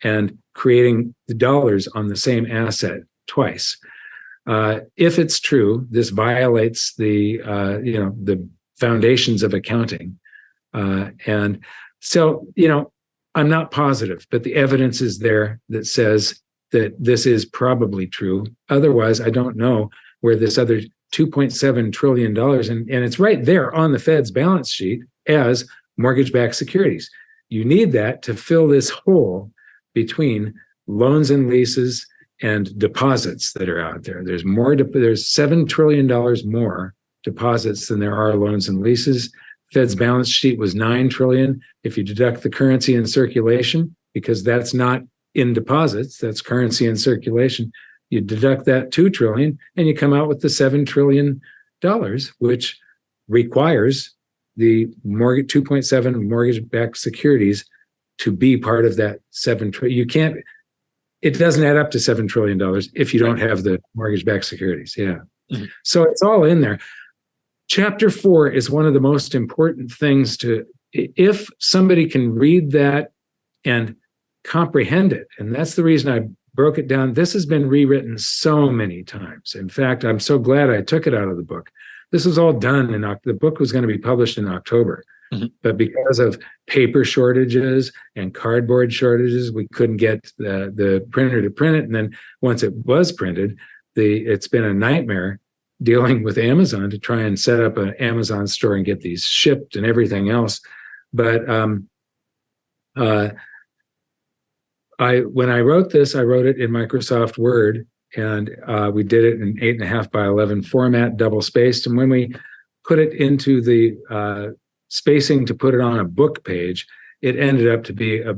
and creating the dollars on the same asset twice. If it's true, this violates the foundations of accounting, and so I'm not positive, but the evidence is there that says that this is probably true. Otherwise, I don't know where this other $2.7 trillion, and it's right there on the Fed's balance sheet as mortgage-backed securities. You need that to fill this hole between loans and leases and deposits that are out there. There's $7 trillion more deposits than there are loans and leases. Fed's balance sheet was $9 trillion. If you deduct the currency in circulation, because that's not in deposits, that's currency in circulation, you deduct that $2 trillion and you come out with the $7 trillion, which requires the 2.7 mortgage-backed securities to be part of that $7 trillion. It doesn't add up to $7 trillion if you don't have the mortgage-backed securities. Yeah. Mm-hmm. So it's all in there. Chapter 4 is one of the most important things if somebody can read that and comprehend it, and that's the reason I broke it down. This has been rewritten so many times. In fact, I'm so glad I took it out of the book. This was all done the book was going to be published in October, but because of paper shortages and cardboard shortages, we couldn't get the printer to print it. And then once it was printed, it's been a nightmare dealing with Amazon to try and set up an Amazon store and get these shipped and everything else. But when I wrote this, I wrote it in Microsoft Word, and we did it in 8.5 by 11 format, double spaced. And when we put it into the spacing to put it on a book page, it ended up to be a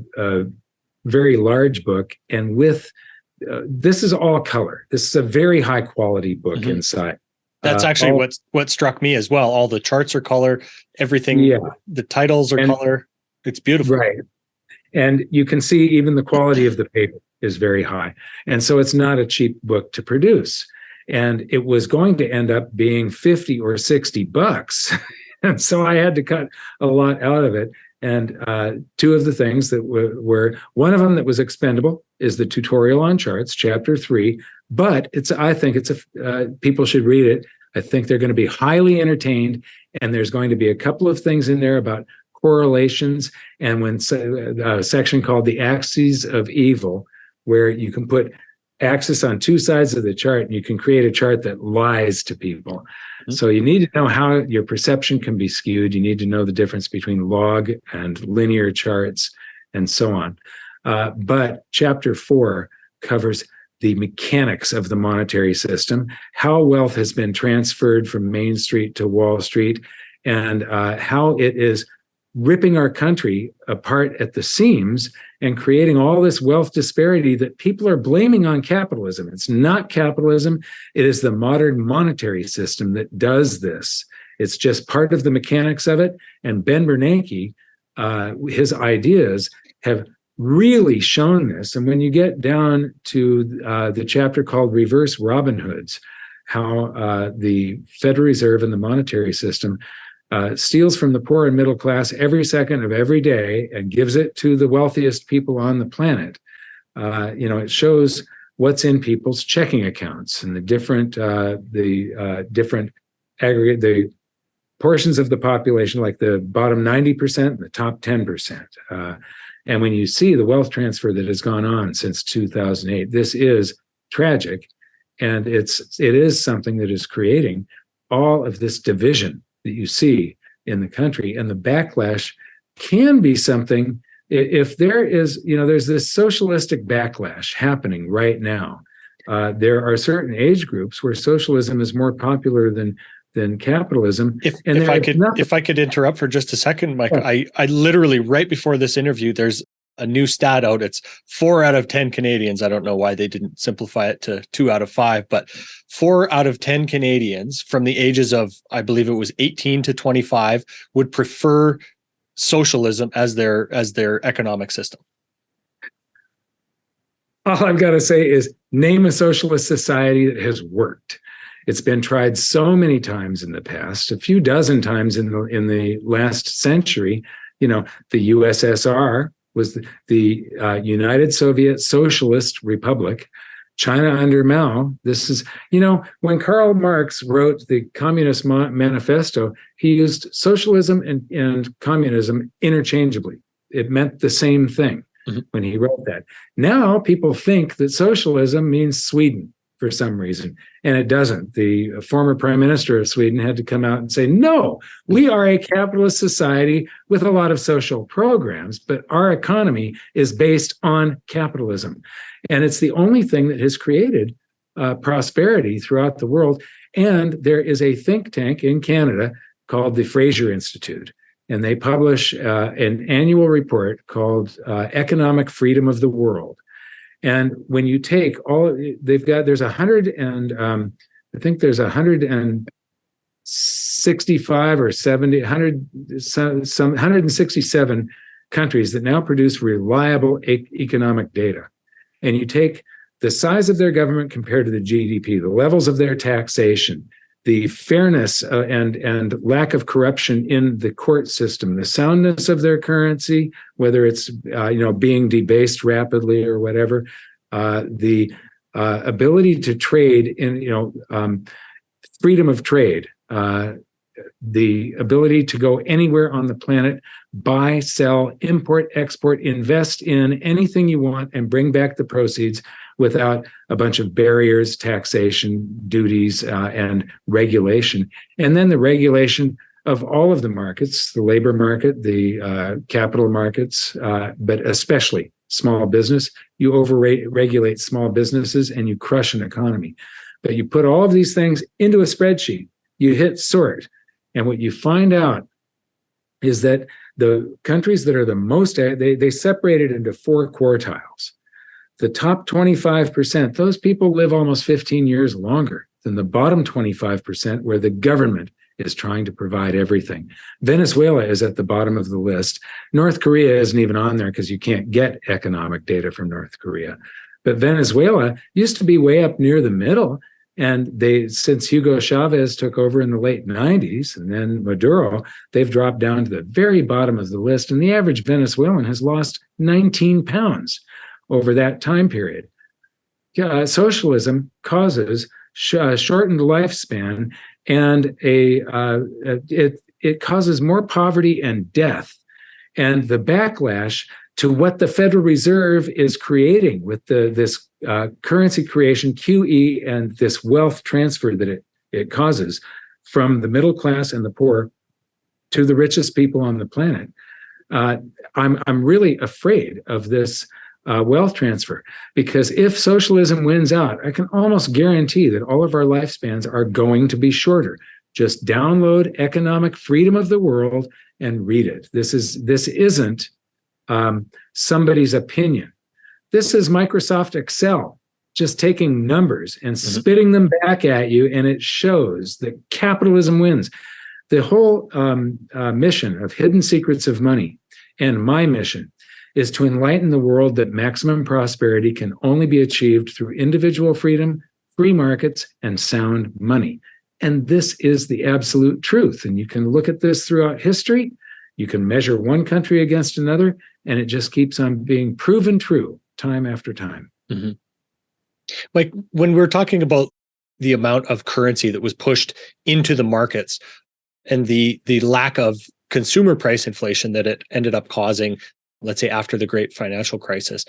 very large book. And with this is all color. This is a very high quality book inside. That's actually what struck me as well. All the charts are color, everything. Yeah. The titles are color. It's beautiful. Right. And you can see even the quality of the paper is very high. And so it's not a cheap book to produce. And it was going to end up being $50 or $60. And so I had to cut a lot out of it. And two of the things that were one of them that was expendable is the tutorial on charts, chapter 3. But I think people should read it. I think they're going to be highly entertained. And there's going to be a couple of things in there about correlations, and when a section called the axes of evil, where you can put axis on two sides of the chart and you can create a chart that lies to people. Mm-hmm. So you need to know how your perception can be skewed. You need to know the difference between log and linear charts and so on. But chapter 4 covers the mechanics of the monetary system, how wealth has been transferred from Main Street to Wall Street, and how it is ripping our country apart at the seams and creating all this wealth disparity that people are blaming on capitalism. It's not capitalism. It is the modern monetary system that does this. It's just part of the mechanics of it. And Ben Bernanke, his ideas have really shown this. And when you get down to the chapter called Reverse Robinhoods, how the Federal Reserve and the monetary system steals from the poor and middle class every second of every day and gives it to the wealthiest people on the planet, it shows what's in people's checking accounts and the different aggregate, the portions of the population, like the bottom 90% and the top 10%. And when you see the wealth transfer that has gone on since 2008, this is tragic. And it is something that is creating all of this division that you see in the country. And the backlash can be something, if there is, there's this socialistic backlash happening right now. There are certain age groups where socialism is more popular than capitalism. If I could interrupt for just a second, Mike, I literally, right before this interview, there's a new stat out. It's 4 out of 10 Canadians. I don't know why they didn't simplify it to 2 out of 5, but 4 out of 10 Canadians from the ages of, I believe it was 18 to 25, would prefer socialism as their economic system. All I've got to say is name a socialist society that has worked. It's been tried so many times in the past, a few dozen times in the last century. The USSR was the United Soviet Socialist Republic. China under Mao. This is, when Karl Marx wrote the Communist Manifesto, he used socialism and communism interchangeably. It meant the same thing when he wrote that. Now people think that socialism means Sweden for some reason, and it doesn't. The former prime minister of Sweden had to come out and say, no, we are a capitalist society with a lot of social programs, but our economy is based on capitalism. And it's the only thing that has created prosperity throughout the world. And there is a think tank in Canada called the Fraser Institute, and they publish an annual report called Economic Freedom of the World. And when you take there's 165 or 70, 167 countries that now produce reliable economic data. And you take the size of their government compared to the GDP, the levels of their taxation, the fairness and lack of corruption in the court system, the soundness of their currency, whether it's being debased rapidly or whatever, the ability to trade in freedom of trade, the ability to go anywhere on the planet, buy, sell, import, export, invest in anything you want, and bring back the proceeds without a bunch of barriers, taxation, duties, and regulation. And then the regulation of all of the markets, the labor market, the capital markets, but especially small business. You over-regulate small businesses and you crush an economy. But you put all of these things into a spreadsheet, you hit sort, and what you find out is that the countries that are the most, they separate it into 4 quartiles. The top 25%, those people live almost 15 years longer than the bottom 25%, where the government is trying to provide everything. Venezuela is at the bottom of the list. North Korea isn't even on there because you can't get economic data from North Korea. But Venezuela used to be way up near the middle. And since Hugo Chavez took over in the late 90s and then Maduro, they've dropped down to the very bottom of the list. And the average Venezuelan has lost 19 pounds over that time period. Socialism causes shortened lifespan, and it causes more poverty and death. And the backlash to what the Federal Reserve is creating with this currency creation, QE, and this wealth transfer that it causes from the middle class and the poor to the richest people on the planet. I'm really afraid of this wealth transfer, because if socialism wins out, I can almost guarantee that all of our lifespans are going to be shorter. Just download Economic Freedom of the World and read it. This isn't somebody's opinion. This is Microsoft Excel just taking numbers and spitting them back at you, and it shows that capitalism wins. The whole mission of Hidden Secrets of Money, and my mission, is to enlighten the world that maximum prosperity can only be achieved through individual freedom, free markets, and sound money. And this is the absolute truth. And you can look at this throughout history. You can measure one country against another, and it just keeps on being proven true time after time. Mm-hmm. Like when we're talking about the amount of currency that was pushed into the markets and the lack of consumer price inflation that it ended up causing, let's say after the great financial crisis,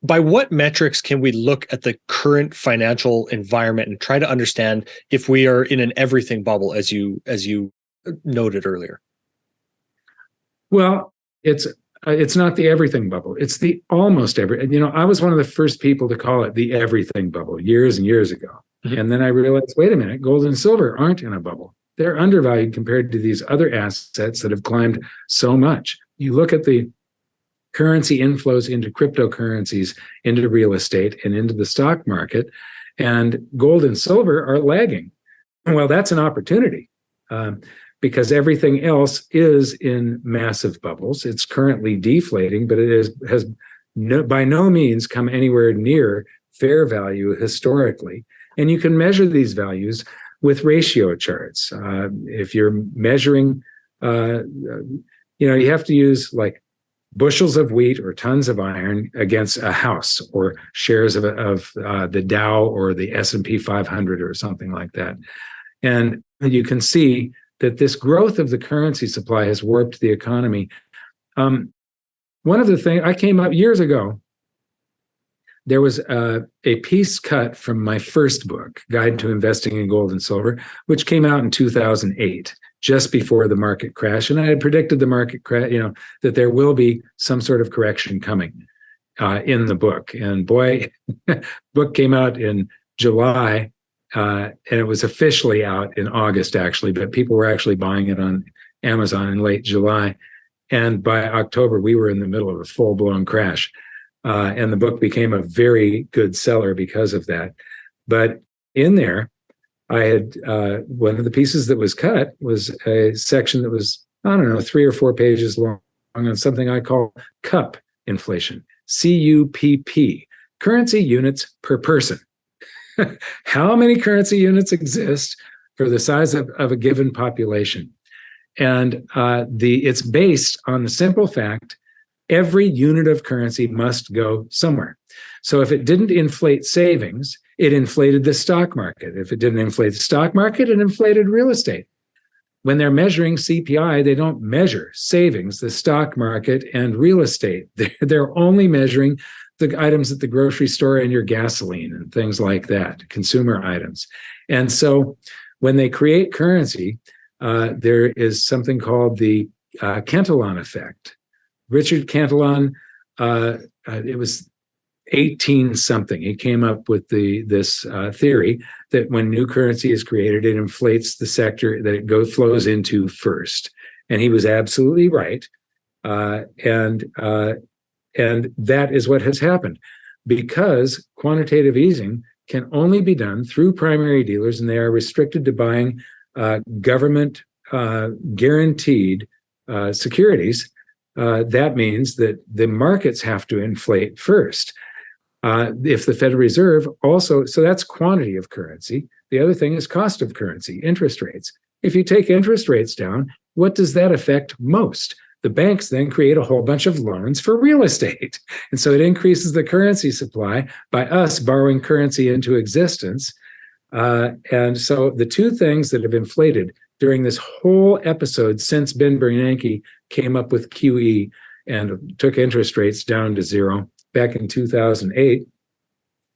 by what metrics can we look at the current financial environment and try to understand if we are in an everything bubble, as you noted earlier? Well, it's not the everything bubble. It's the almost every. I was one of the first people to call it the everything bubble years and years ago. Mm-hmm. And then I realized, wait a minute, gold and silver aren't in a bubble. They're undervalued compared to these other assets that have climbed so much. You look at the currency inflows into cryptocurrencies, into real estate, and into the stock market, and gold and silver are lagging. Well, that's an opportunity because everything else is in massive bubbles. It's currently deflating, but it has by no means come anywhere near fair value historically. And you can measure these values with ratio charts. If you're measuring, you have to use like bushels of wheat or tons of iron against a house or shares of the Dow or the S&P 500 or something like that. And you can see that this growth of the currency supply has warped the economy. One of the things I came up years ago, there was a piece cut from my first book, Guide to Investing in Gold and Silver, which came out in 2008. Just before the market crash. And I had predicted the market crash, that there will be some sort of correction coming in the book. And boy, book came out in July, and it was officially out in August, actually, but people were actually buying it on Amazon in late July. And by October, we were in the middle of a full-blown crash. And the book became a very good seller because of that. But in there, I had one of the pieces that was cut was a section that was, 3 or 4 pages long on something I call CUP inflation, CUPP, currency units per person. How many currency units exist for the size of a given population? And it's based on the simple fact every unit of currency must go somewhere. So if it didn't inflate savings, it inflated the stock market. If it didn't inflate the stock market, it inflated real estate. When they're measuring CPI, they don't measure savings, the stock market, and real estate. They're only measuring the items at the grocery store and your gasoline and things like that, consumer items. And so when they create currency, there is something called the Cantillon effect. Richard Cantillon, it was 18 something. He came up with this theory that when new currency is created, it inflates the sector that it flows into first. And he was absolutely right. And that is what has happened, because quantitative easing can only be done through primary dealers, and they are restricted to buying government guaranteed securities. That means that the markets have to inflate first. If the Federal Reserve also, so that's quantity of currency. The other thing is cost of currency, interest rates. If you take interest rates down, what does that affect most? The banks then create a whole bunch of loans for real estate. And so it increases the currency supply by us borrowing currency into existence. And so the two things that have inflated during this whole episode since Ben Bernanke came up with QE and took interest rates down to zero back in 2008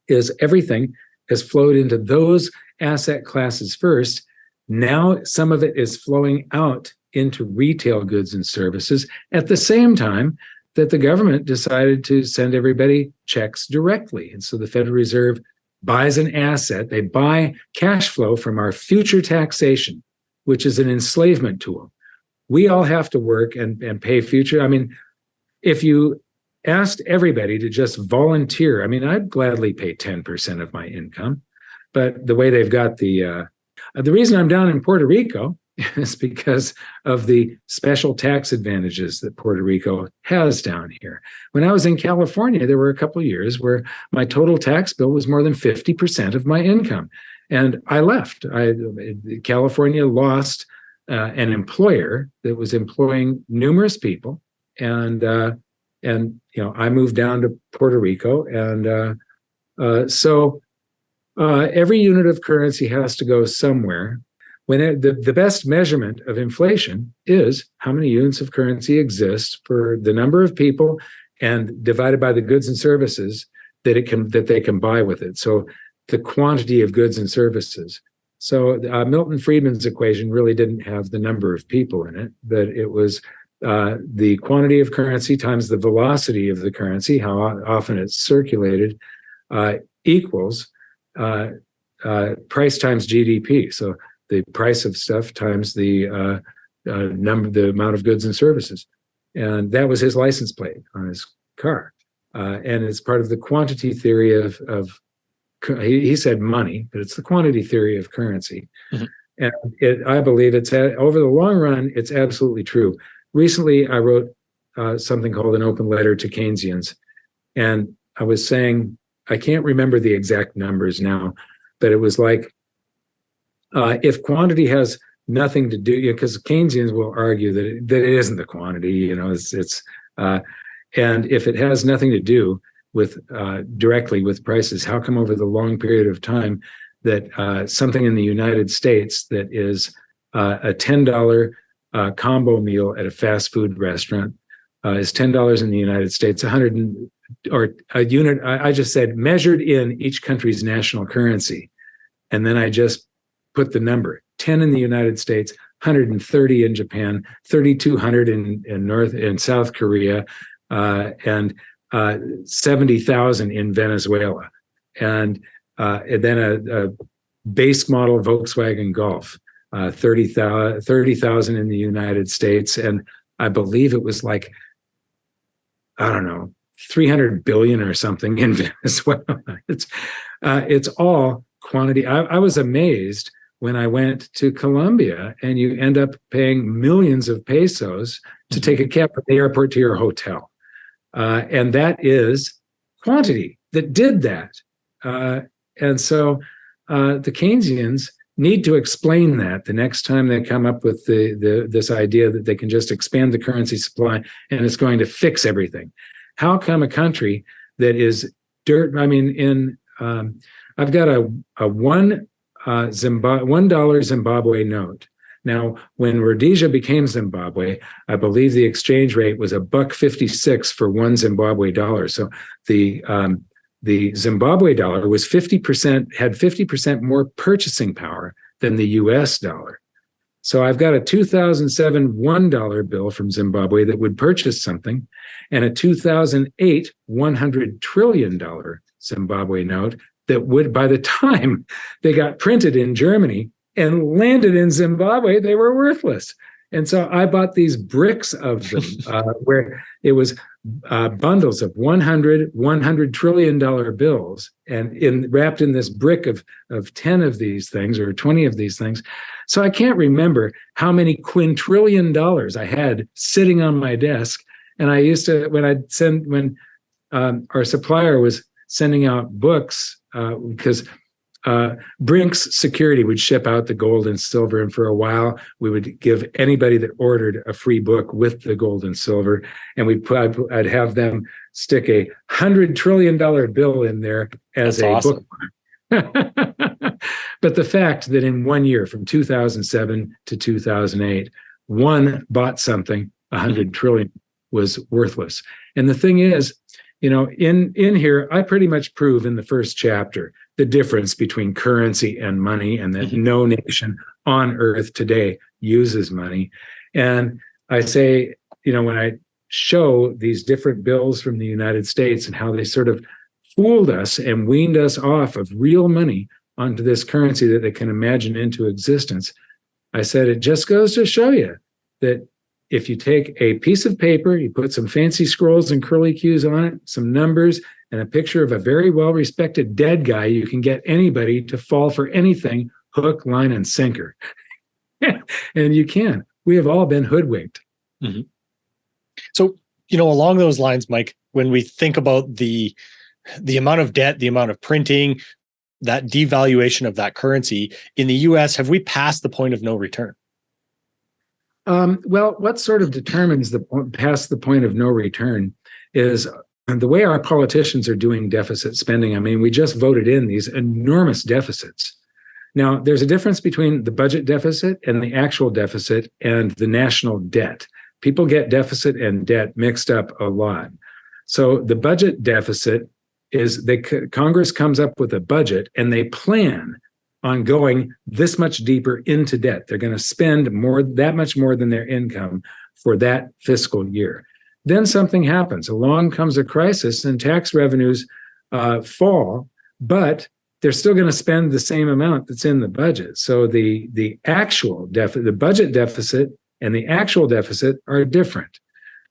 is everything has flowed into those asset classes first. Now some of it is flowing out into retail goods and services at the same time that the government decided to send everybody checks directly. And so the Federal Reserve buys an asset. They buy cash flow from our future taxation, which is an enslavement tool. We all have to work and pay future. I mean, if you asked everybody to just volunteer, I'd gladly pay 10% of my income. But the way they've got the reason I'm down in Puerto Rico is because of the special tax advantages that Puerto Rico has down here. When I was in California, there were a couple of years where my total tax bill was more than 50% of my income. And I left. California lost an employer that was employing numerous people. And I moved down to Puerto Rico. And so every unit of currency has to go somewhere. When the best measurement of inflation is how many units of currency exist for the number of people and divided by the goods and services that they can buy with it. So the quantity of goods and services. So Milton Friedman's equation really didn't have the number of people in it, but it was the quantity of currency times the velocity of the currency, how often it's circulated, equals price times GDP. So the price of stuff times the amount of goods and services. And that was his license plate on his car. And it's part of the quantity theory of he said money, but it's the quantity theory of currency. Mm-hmm. And I believe it's over the long run, it's absolutely true. Recently, I wrote something called an open letter to Keynesians. And I was saying, I can't remember the exact numbers now, but it was like, if quantity has nothing to do, because Keynesians will argue that it isn't the quantity, and if it has nothing to do with directly with prices, how come over the long period of time that something in the United States that is a $10 combo meal at a fast food restaurant is $10 in the United States, or a unit, I just said measured in each country's national currency. And then I just put the number 10 in the United States, 130 in Japan, 3,200 in South Korea, and 70,000 in Venezuela, and then a base model Volkswagen Golf, 30,000 in the United States, and I believe it was like, I don't know, 300 billion or something in Venezuela. It's all quantity. I was amazed when I went to Colombia, and you end up paying millions of pesos to take a cab from the airport to your hotel. And that is quantity that did that. And so the Keynesians need to explain that the next time they come up with this idea that they can just expand the currency supply and it's going to fix everything. How come a country that is I've got a $1 Zimbabwe note. Now, when Rhodesia became Zimbabwe, I believe the exchange rate was $1.56 for one Zimbabwe dollar. So the Zimbabwe dollar was had 50% more purchasing power than the US dollar. So I've got a 2007 $1 bill from Zimbabwe that would purchase something, and a 2008 $100 trillion Zimbabwe note that would, by the time they got printed in Germany and landed in Zimbabwe, they were worthless. And so I bought these bricks of them where it was bundles of $100 trillion bills, and wrapped in this brick of 10 of these things or 20 of these things. So I can't remember how many quintillion dollars I had sitting on my desk. And I used to, when our supplier was sending out books, because Brink's Security would ship out the gold and silver, and for a while we would give anybody that ordered a free book with the gold and silver, and I'd have them stick a $100 trillion bill in there as That's awesome. Book. But the fact that in 1 year, from 2007 to 2008, one bought something, 100 trillion, was worthless. And the thing is, in here, I pretty much prove in the first chapter the difference between currency and money, and that no nation on earth today uses money. And I say, when I show these different bills from the United States and how they sort of fooled us and weaned us off of real money onto this currency that they can imagine into existence, I said, it just goes to show you that if you take a piece of paper, you put some fancy scrolls and curly cues on it, some numbers, and a picture of a very well-respected dead guy, you can get anybody to fall for anything, hook, line, and sinker. And you can. We have all been hoodwinked. Mhm. So, along those lines, Mike, when we think about the amount of debt, the amount of printing, that devaluation of that currency in the US, have we passed the point of no return? Well, what sort of determines past the point of no return is the way our politicians are doing deficit spending. I mean, we just voted in these enormous deficits. Now, there's a difference between the budget deficit and the actual deficit and the national debt. People get deficit and debt mixed up a lot. So the budget deficit is Congress comes up with a budget and they plan on going this much deeper into debt. They're going to spend that much more than their income for that fiscal year. Then something happens. Along comes a crisis and tax revenues fall, but they're still going to spend the same amount that's in the budget. So the budget deficit and the actual deficit are different.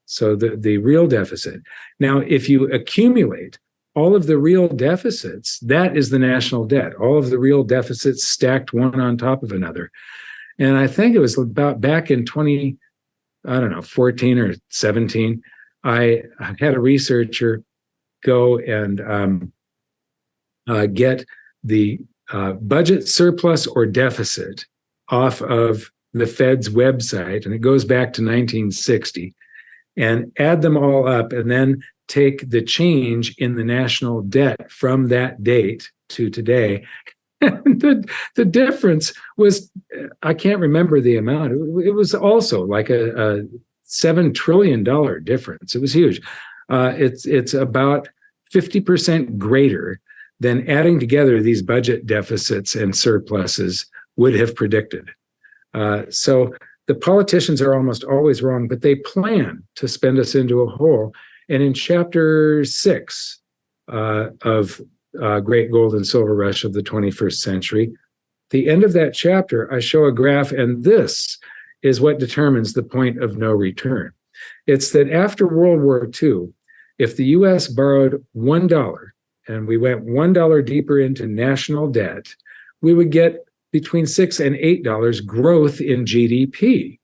So the real deficit. Now, if you accumulate all of the real deficits, that is the national debt. All of the real deficits stacked one on top of another. And I think it was about back in 14 or 17, I had a researcher go and get the budget surplus or deficit off of the Fed's website, and it goes back to 1960, and add them all up and then take the change in the national debt from that date to today. The difference was, I can't remember the amount. It was also like a $7 trillion difference. It was huge. It's about 50% greater than adding together these budget deficits and surpluses would have predicted. So the politicians are almost always wrong, but they plan to spend us into a hole. And in chapter 6 of Great Gold and Silver Rush of the 21st Century, the end of that chapter, I show a graph, and this is what determines the point of no return. It's that after World War II, if the US borrowed $1 and we went $1 deeper into national debt, we would get between $6 and $8 growth in GDP.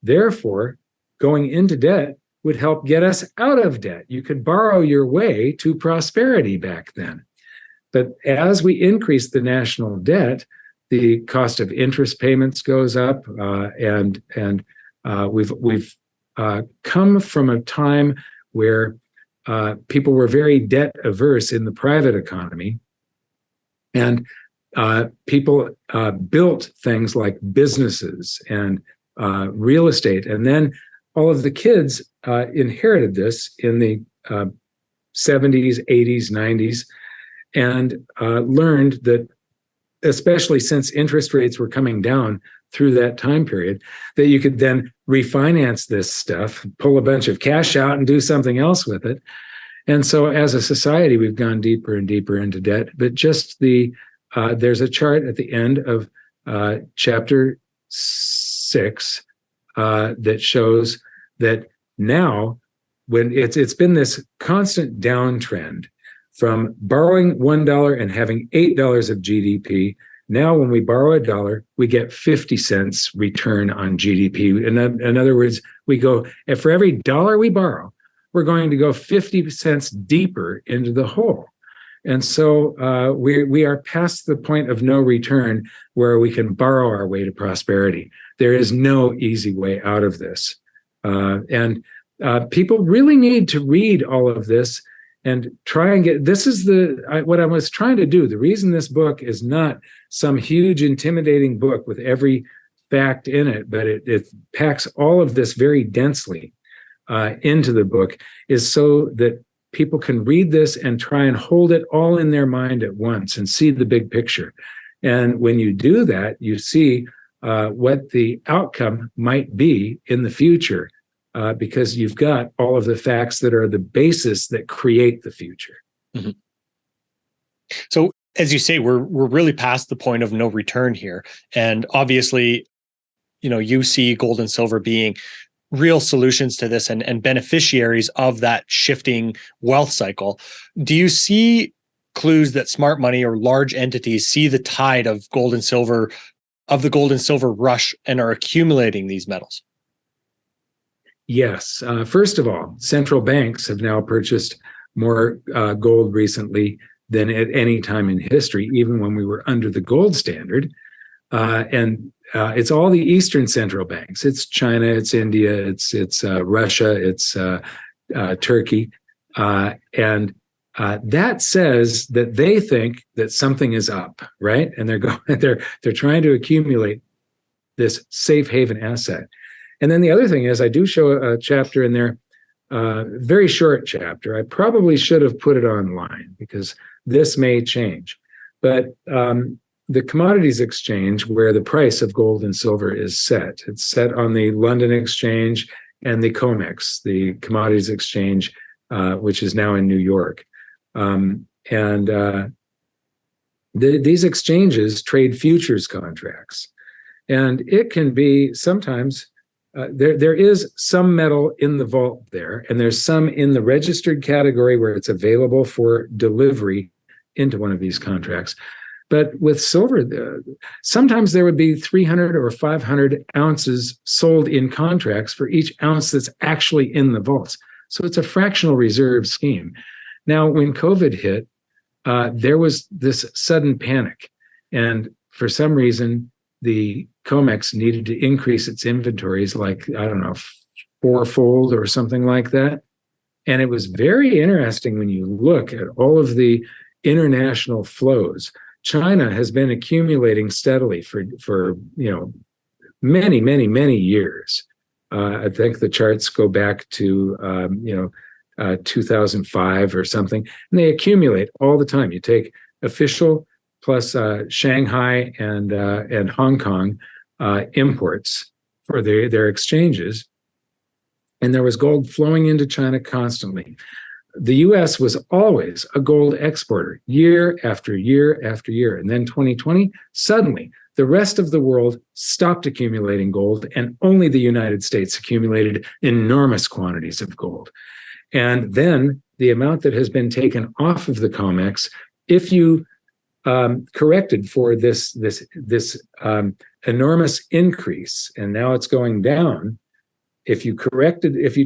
Therefore, going into debt would help get us out of debt. You could borrow your way to prosperity back then. But as we increase the national debt, the cost of interest payments goes up, and we've come from a time where people were very debt averse in the private economy, and people built things like businesses and real estate, and then all of the kids inherited this in the 70s, 80s, 90s, and learned that, especially since interest rates were coming down through that time period, that you could then refinance this stuff, pull a bunch of cash out and do something else with it. And so as a society, we've gone deeper and deeper into debt. But just there's a chart at the end of chapter 6 that shows that now, when it's been this constant downtrend from borrowing $1 and having $8 of GDP. Now, when we borrow $1, we get 50 cents return on GDP. In other words, we go, and for every dollar we borrow, we're going to go 50 cents deeper into the hole. And so we are past the point of no return where we can borrow our way to prosperity. There is no easy way out of this. And people really need to read all of this and try and get, this is what I was trying to do. The reason this book is not some huge intimidating book with every fact in it, but it packs all of this very densely into the book, is so that people can read this and try and hold it all in their mind at once and see the big picture. And when you do that, you see what the outcome might be in the future. Because you've got all of the facts that are the basis that create the future. Mm-hmm. So, as you say, we're really past the point of no return here, and obviously, you see gold and silver being real solutions to this and beneficiaries of that shifting wealth cycle. Do you see clues that smart money or large entities see the tide of gold and silver of the gold and silver rush and are accumulating these metals? Yes. First of all, central banks have now purchased more gold recently than at any time in history, even when we were under the gold standard. And it's all the Eastern central banks. It's China, it's India, it's Russia, it's Turkey, and that says that they think that something is up, right? And they're trying to accumulate this safe haven asset. And then the other thing is, I do show a chapter in there, very short chapter. I probably should have put it online because this may change. But the commodities exchange, where the price of gold and silver is set, it's set on the London Exchange and the COMEX, the commodities exchange, which is now in New York. These exchanges trade futures contracts. And it can be sometimes, there is some metal in the vault there, and there's some in the registered category where it's available for delivery into one of these contracts. But with silver, sometimes there would be 300 or 500 ounces sold in contracts for each ounce that's actually in the vaults. So it's a fractional reserve scheme. Now, when COVID hit, there was this sudden panic. And for some reason, the COMEX needed to increase its inventories, like, I don't know, fourfold or something like that. And it was very interesting when you look at all of the international flows. China has been accumulating steadily for many years. I think the charts go back to 2005 or something, and they accumulate all the time. You take official plus Shanghai and Hong Kong imports for their exchanges, and there was gold flowing into China constantly. The U.S. was always a gold exporter, year after year after year. And then 2020, suddenly, the rest of the world stopped accumulating gold, and only the United States accumulated enormous quantities of gold. And then the amount that has been taken off of the COMEX, if you corrected for this enormous increase, and now it's going down, if you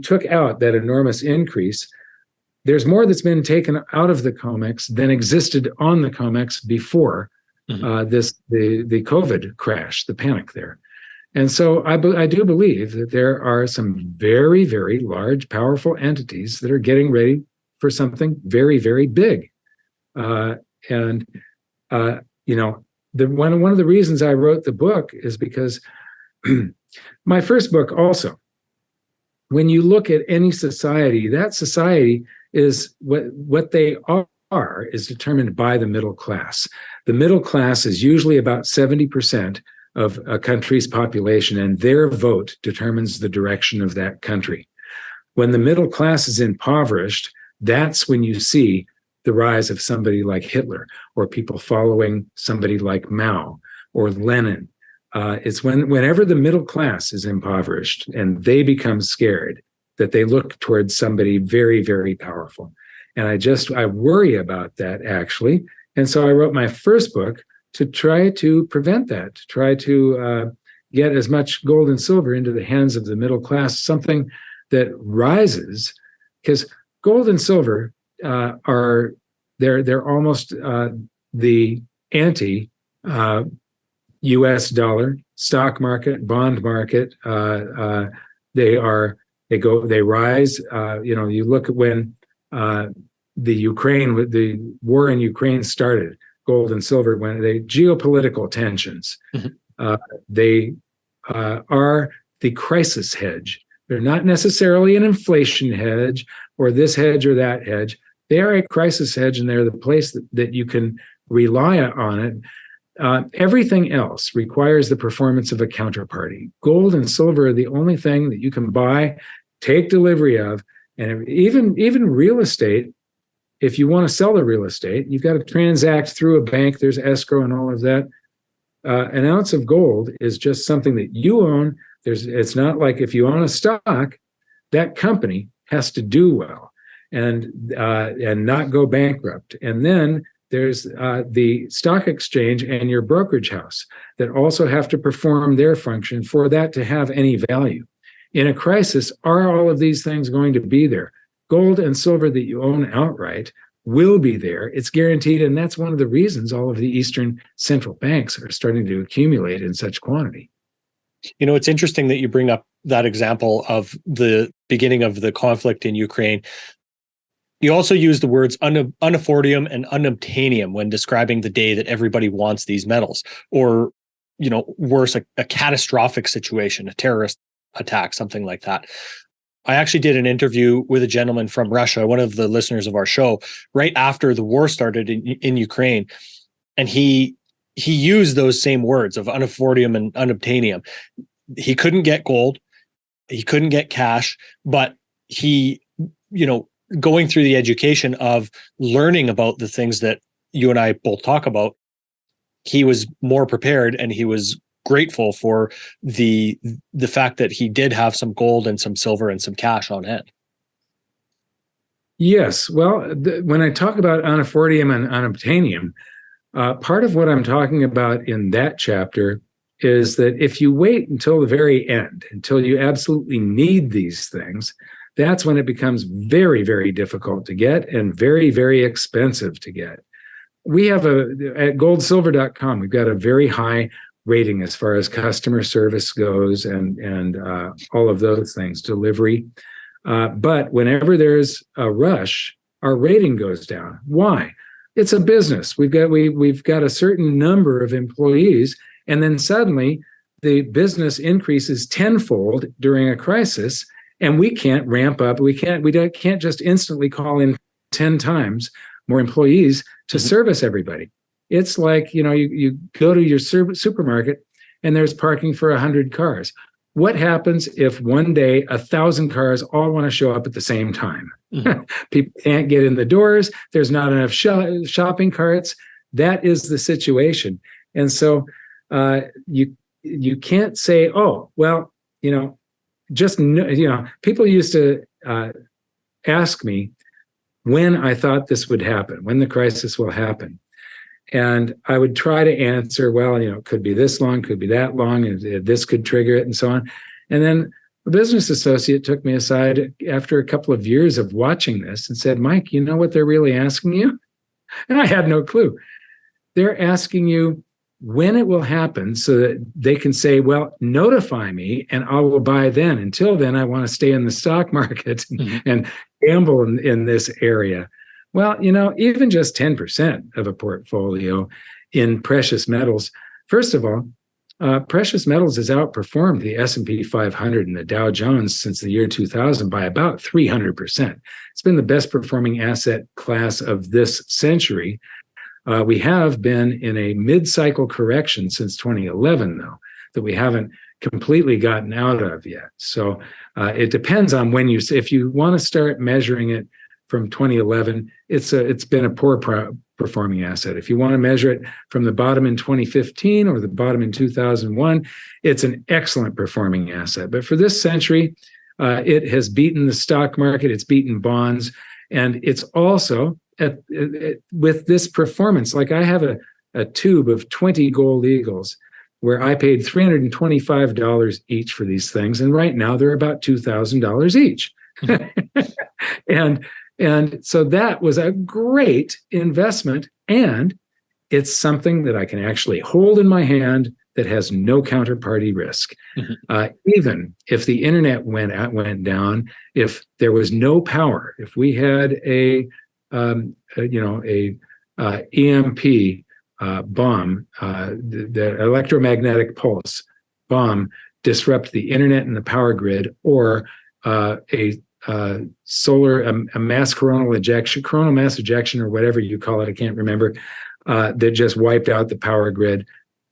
took out that enormous increase, there's more that's been taken out of the COMEX than existed on the COMEX before the COVID crash, the panic there. And so I do believe that there are some very, very large, powerful entities that are getting ready for something very, very big. One of the reasons I wrote the book is because my first book also, when you look at any society, that society is what they are is determined by the middle class. The middle class is usually about 70% of a country's population, and their vote determines the direction of that country. When the middle class is impoverished, that's when you see the rise of somebody like Hitler, or people following somebody like Mao or Lenin. It's whenever the middle class is impoverished and they become scared, that they look towards somebody very, very powerful. And I worry about that, actually. And so I wrote my first book to try to prevent that, to try to get as much gold and silver into the hands of the middle class, something that rises, because gold and silver they're almost the anti U.S. dollar stock market, bond market. They rise. You look at when the war in Ukraine started, gold and silver, when they geopolitical tensions, they are the crisis hedge. They're not necessarily an inflation hedge or this hedge or that hedge. They are a crisis hedge, and they're the place that you can rely on it. Everything else requires the performance of a counterparty. Gold and silver are the only thing that you can buy, take delivery of, and even real estate. If you want to sell the real estate, you've got to transact through a bank. There's escrow and all of that. An ounce of gold is just something that you own. It's not like if you own a stock, that company has to do well and not go bankrupt. And then There's the stock exchange and your brokerage house that also have to perform their function for that to have any value. In a crisis, are all of these things going to be there? Gold and silver that you own outright will be there. It's guaranteed, and that's one of the reasons all of the Eastern central banks are starting to accumulate in such quantity. You know, it's interesting that you bring up that example of the beginning of the conflict in Ukraine. You also use the words unaffordium and unobtainium when describing the day that everybody wants these metals, or, you know, worse, a catastrophic situation, a terrorist attack, something like that. I actually did an interview with a gentleman from Russia, one of the listeners of our show, right after the war started in Ukraine. And he used those same words of unaffordium and unobtainium. He couldn't get gold, he couldn't get cash, but he, you know, going through the education of learning about the things that you and I both talk about, he was more prepared, and he was grateful for the fact that he did have some gold and some silver and some cash on hand. Yes. Well, when I talk about unaffordium and unobtainium, part of what I'm talking about in that chapter is that if you wait until the very end, until you absolutely need these things, that's when it becomes very, very difficult to get and very, very expensive to get. We have at goldsilver.com, we've got a very high rating as far as customer service goes and all of those things, delivery. But whenever there's a rush, our rating goes down. Why? It's a business. We've got a certain number of employees, and then suddenly the business increases tenfold during a crisis, and we can't ramp up. We can't just instantly call in 10 times more employees to service everybody. It's like, you know, you go to your supermarket and there's parking for 100 cars. What happens if one day 1,000 cars all want to show up at the same time? Mm-hmm. People can't get in the doors. There's not enough shopping carts. That is the situation. And so you can't say, oh, well, you know, people used to ask me when I thought this would happen, when the crisis will happen. And I would try to answer, well, you know, it could be this long, could be that long, and this could trigger it, and so on. And then a business associate took me aside after a couple of years of watching this and said, Mike, you know what they're really asking you? And I had no clue. They're asking you when it will happen so that they can say, well, notify me and I will buy then. Until then, I want to stay in the stock market and gamble in this area. Well, you know, even just 10% of a portfolio in precious metals, first of all, precious metals has outperformed the S&P 500 and the Dow Jones since the year 2000 by about 300%. It's been the best performing asset class of this century. We have been in a mid-cycle correction since 2011, though, that we haven't completely gotten out of yet. So it depends on when if you want to start measuring it from 2011, it's been a poor performing asset. If you want to measure it from the bottom in 2015 or the bottom in 2001, it's an excellent performing asset. But for this century, it has beaten the stock market, it's beaten bonds, and it's also with this performance. Like I have a tube of 20 gold eagles where I paid $325 each for these things, and right now they're about $2,000 each. And so that was a great investment, and it's something that I can actually hold in my hand that has no counterparty risk. Even if the internet went down, if there was no power, if we had a EMP bomb, the electromagnetic pulse bomb disrupt the internet and the power grid, or a mass coronal mass ejection, or whatever you call it, I can't remember, that just wiped out the power grid.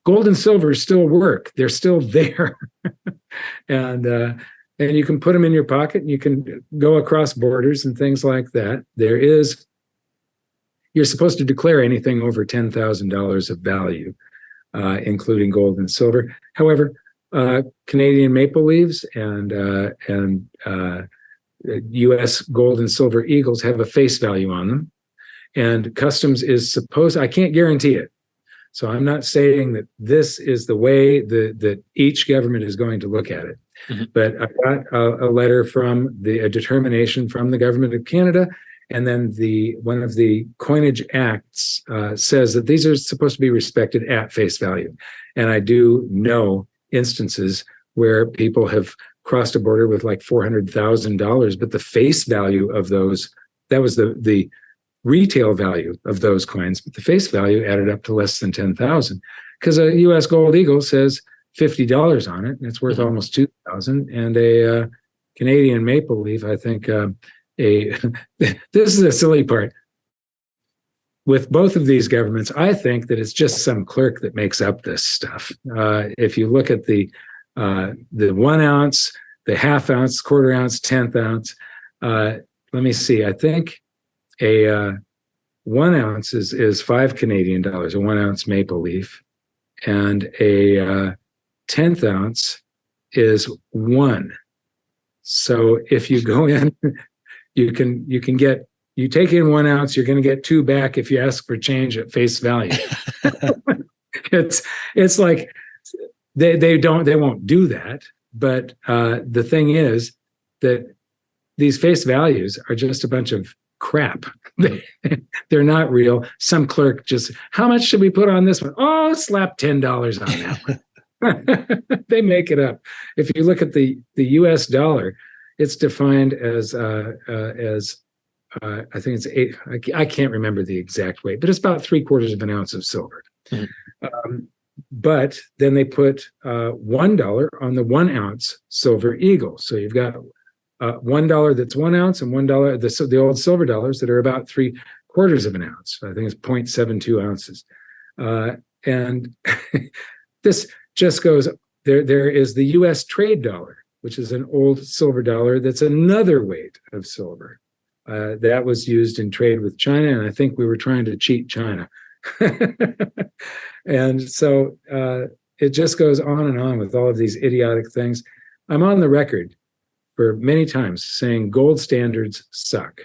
Gold and silver still work. They're still there. And you can put them in your pocket, and you can go across borders and things like that. You're supposed to declare anything over $10,000 of value, including gold and silver. However, Canadian maple leaves and U.S. gold and silver eagles have a face value on them. And customs is supposed, I can't guarantee it. So I'm not saying that this is the way that each government is going to look at it. Mm-hmm. But I got a letter from a determination from the government of Canada, and then one of the coinage acts says that these are supposed to be respected at face value. And I do know instances where people have crossed a border with like $400,000, but the face value of those, that was the retail value of those coins, but the face value added up to less than 10,000 because a U.S. gold eagle says $50 on it, and it's worth almost 2,000. And a Canadian maple leaf, I think, this is a silly part. With both of these governments, I think that it's just some clerk that makes up this stuff. If you look at the 1 ounce, the half ounce, quarter ounce, 10th ounce, let me see. I think a 1 ounce is 5 Canadian dollars, a 1 ounce maple leaf, and a 10th ounce is 1. So if you go in, you take in 1 ounce, you're going to get 2 back if you ask for change at face value. It's like they won't do that. But the thing is that these face values are just a bunch of crap. They're not real. Some clerk just, how much should we put on this one? Oh, slap $10 on that one. They make it up. If you look at the U.S. dollar, it's defined as I think it's 8. I can't remember the exact weight, but it's about 3/4 of an ounce of silver. Mm-hmm. But then they put $1 on the 1 ounce silver eagle. So you've got $1 that's 1 ounce and $1, the old silver dollars that are about 3/4 of an ounce. I think it's 0.72 ounces. And this just goes, there is the US trade dollar, which is an old silver dollar that's another weight of silver. That was used in trade with China, and I think we were trying to cheat China. And so it just goes on and on with all of these idiotic things. I'm on the record for many times saying gold standards suck.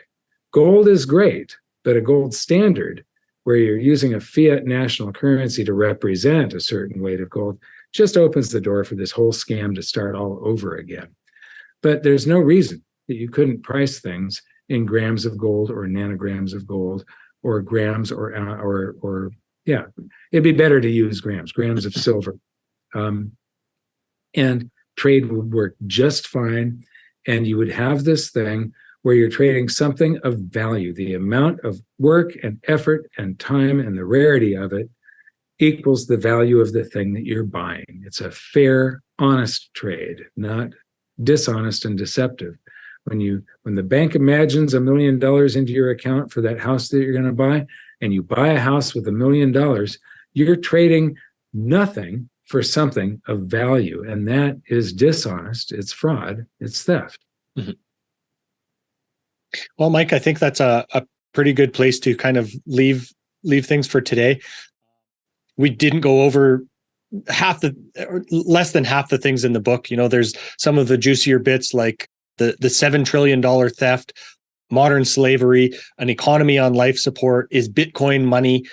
Gold is great, but a gold standard where you're using a fiat national currency to represent a certain weight of gold just opens the door for this whole scam to start all over again. But there's no reason that you couldn't price things in grams of gold or nanograms of gold or grams or yeah, it'd be better to use grams of silver. And trade would work just fine. And you would have this thing where you're trading something of value. The amount of work and effort and time and the rarity of it equals the value of the thing that you're buying. It's a fair, honest trade, not dishonest and deceptive. When the bank imagines $1 million into your account for that house that you're going to buy, and you buy a house with $1 million, you're trading nothing for something of value, and that is dishonest. It's fraud. It's theft. Mm-hmm. Well, Mike, I think that's a pretty good place to kind of leave things for today. We didn't go over less than half the things in the book. There's some of the juicier bits like the $7 trillion theft, modern slavery, an economy on life support, is Bitcoin money.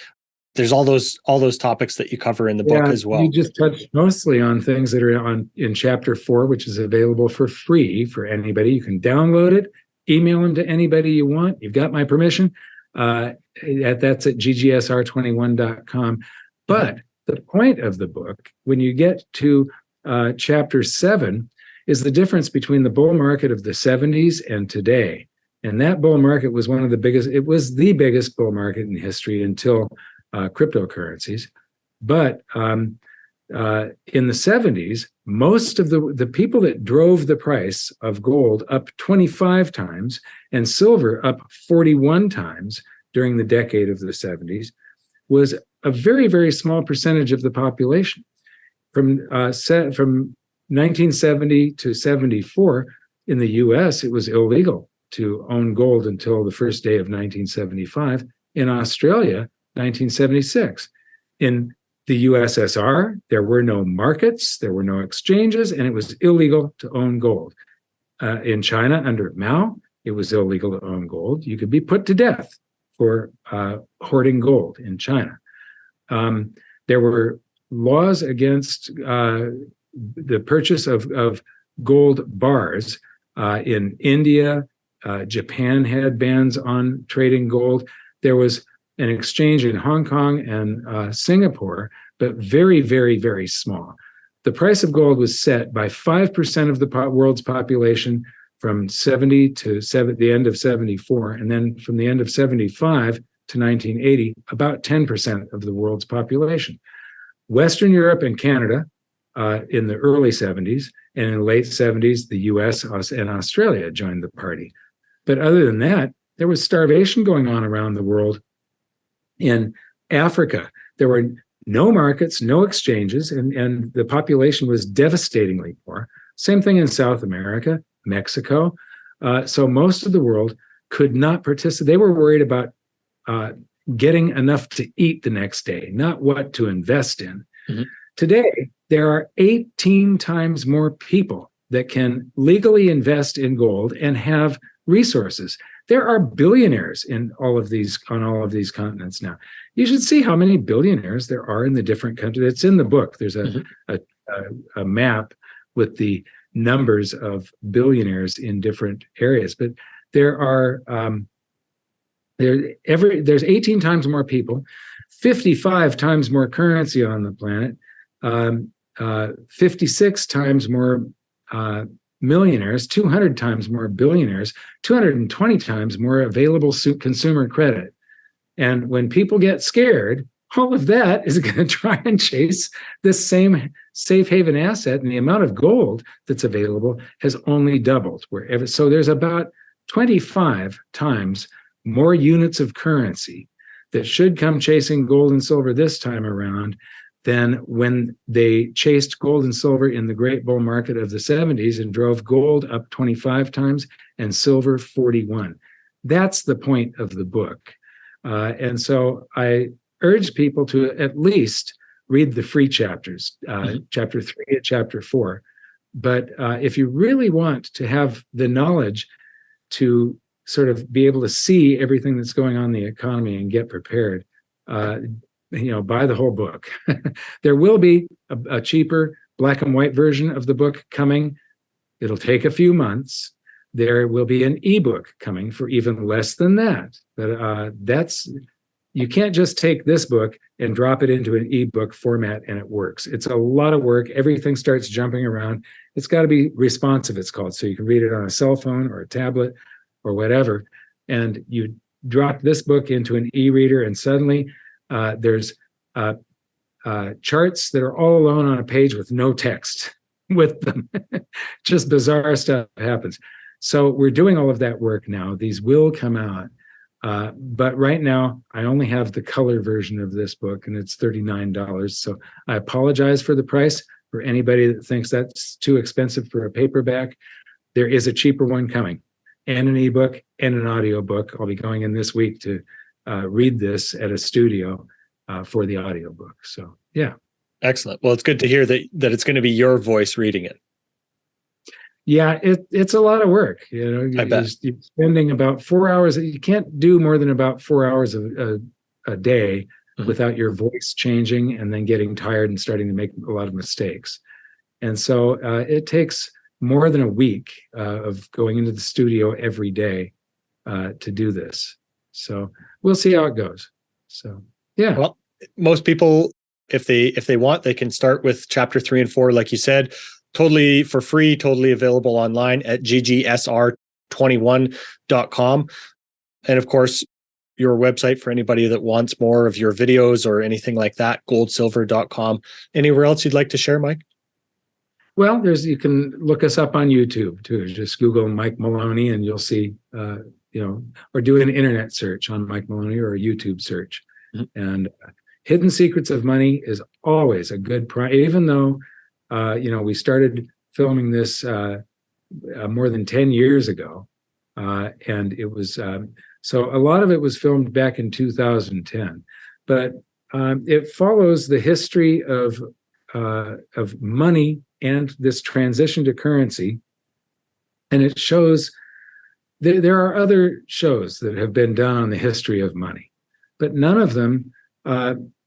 There's all those topics that you cover in the book as well. You just touched mostly on things that are in chapter 4, which is available for free for anybody. You can download it, email them to anybody you want. You've got my permission. That's at ggsr21.com. But the point of the book, when you get to chapter 7, is the difference between the bull market of the 70s and today. And that bull market was one of the biggest, it was the biggest bull market in history until cryptocurrencies. But in the 70s, most of the people that drove the price of gold up 25 times and silver up 41 times during the decade of the 70s was a very, very small percentage of the population. From 1970 to 74, in the US, it was illegal to own gold until the first day of 1975. In Australia, 1976. In the USSR, there were no markets, there were no exchanges, and it was illegal to own gold. In China, under Mao, it was illegal to own gold. You could be put to death for hoarding gold in China. There were laws against the purchase of gold bars in India. Japan had bans on trading gold. There was an exchange in Hong Kong and Singapore, but very, very, very small. The price of gold was set by 5% of the world's population from 70 to the end of 74, and then from the end of 75 to 1980, about 10% of the world's population. Western Europe and Canada in the early 70s, and in the late 70s, the US and Australia joined the party. But other than that, there was starvation going on around the world. In Africa, there were no markets, no exchanges, and the population was devastatingly poor. Same thing in South America, Mexico. So most of the world could not participate. They were worried about getting enough to eat the next day, not what to invest in. Mm-hmm. Today, there are 18 times more people that can legally invest in gold and have resources. There are billionaires on all of these continents now. You should see how many billionaires there are in the different countries. It's in the book. There's a map with the numbers of billionaires in different areas. But there are there's 18 times more people, 55 times more currency on the planet, 56 times more millionaires, 200 times more billionaires, 220 times more available consumer credit. And when people get scared, all of that is going to try and chase this same safe haven asset, and the amount of gold that's available has only doubled wherever. So there's about 25 times more units of currency that should come chasing gold and silver this time around than when they chased gold and silver in the great bull market of the 70s and drove gold up 25 times and silver 41. That's the point of the book. And so I urge people to at least read the free chapters, chapter 3 and chapter 4. But if you really want to have the knowledge to sort of be able to see everything that's going on in the economy and get prepared, buy the whole book. There will be a cheaper black and white version of the book coming. It'll take a few months. There will be an ebook coming for even less than that. But you can't just take this book and drop it into an ebook format and it works. It's a lot of work. Everything starts jumping around. It's got to be responsive, it's called. So you can read it on a cell phone or a tablet or whatever. And you drop this book into an e-reader and suddenly there's charts that are all alone on a page with no text with them. Just bizarre stuff happens. So we're doing all of that work now. These will come out. But right now, I only have the color version of this book, and it's $39. So I apologize for the price. For anybody that thinks that's too expensive for a paperback, there is a cheaper one coming, and an ebook and an audiobook. I'll be going in this week to read this at a studio for the audiobook. So, yeah. Excellent. Well, it's good to hear that it's going to be your voice reading it. Yeah, it's a lot of work. I bet. You're spending about 4 hours. You can't do more than about 4 hours a day without your voice changing and then getting tired and starting to make a lot of mistakes. And so it takes more than a week of going into the studio every day to do this. So we'll see how it goes. So, yeah. Well, most people, if they want, they can start with chapter 3 and 4, like you said. Totally for free, totally available online at ggsr21.com. And of course, your website for anybody that wants more of your videos or anything like that, goldsilver.com. Anywhere else you'd like to share, Mike? Well, you can look us up on YouTube too. Just Google Mike Maloney and you'll see, or do an internet search on Mike Maloney or a YouTube search. Mm-hmm. And Hidden Secrets of Money is always a good price, even though we started filming this more than 10 years ago. And it was, so a lot of it was filmed back in 2010, but it follows the history of money and this transition to currency. And it shows there are other shows that have been done on the history of money, but none of them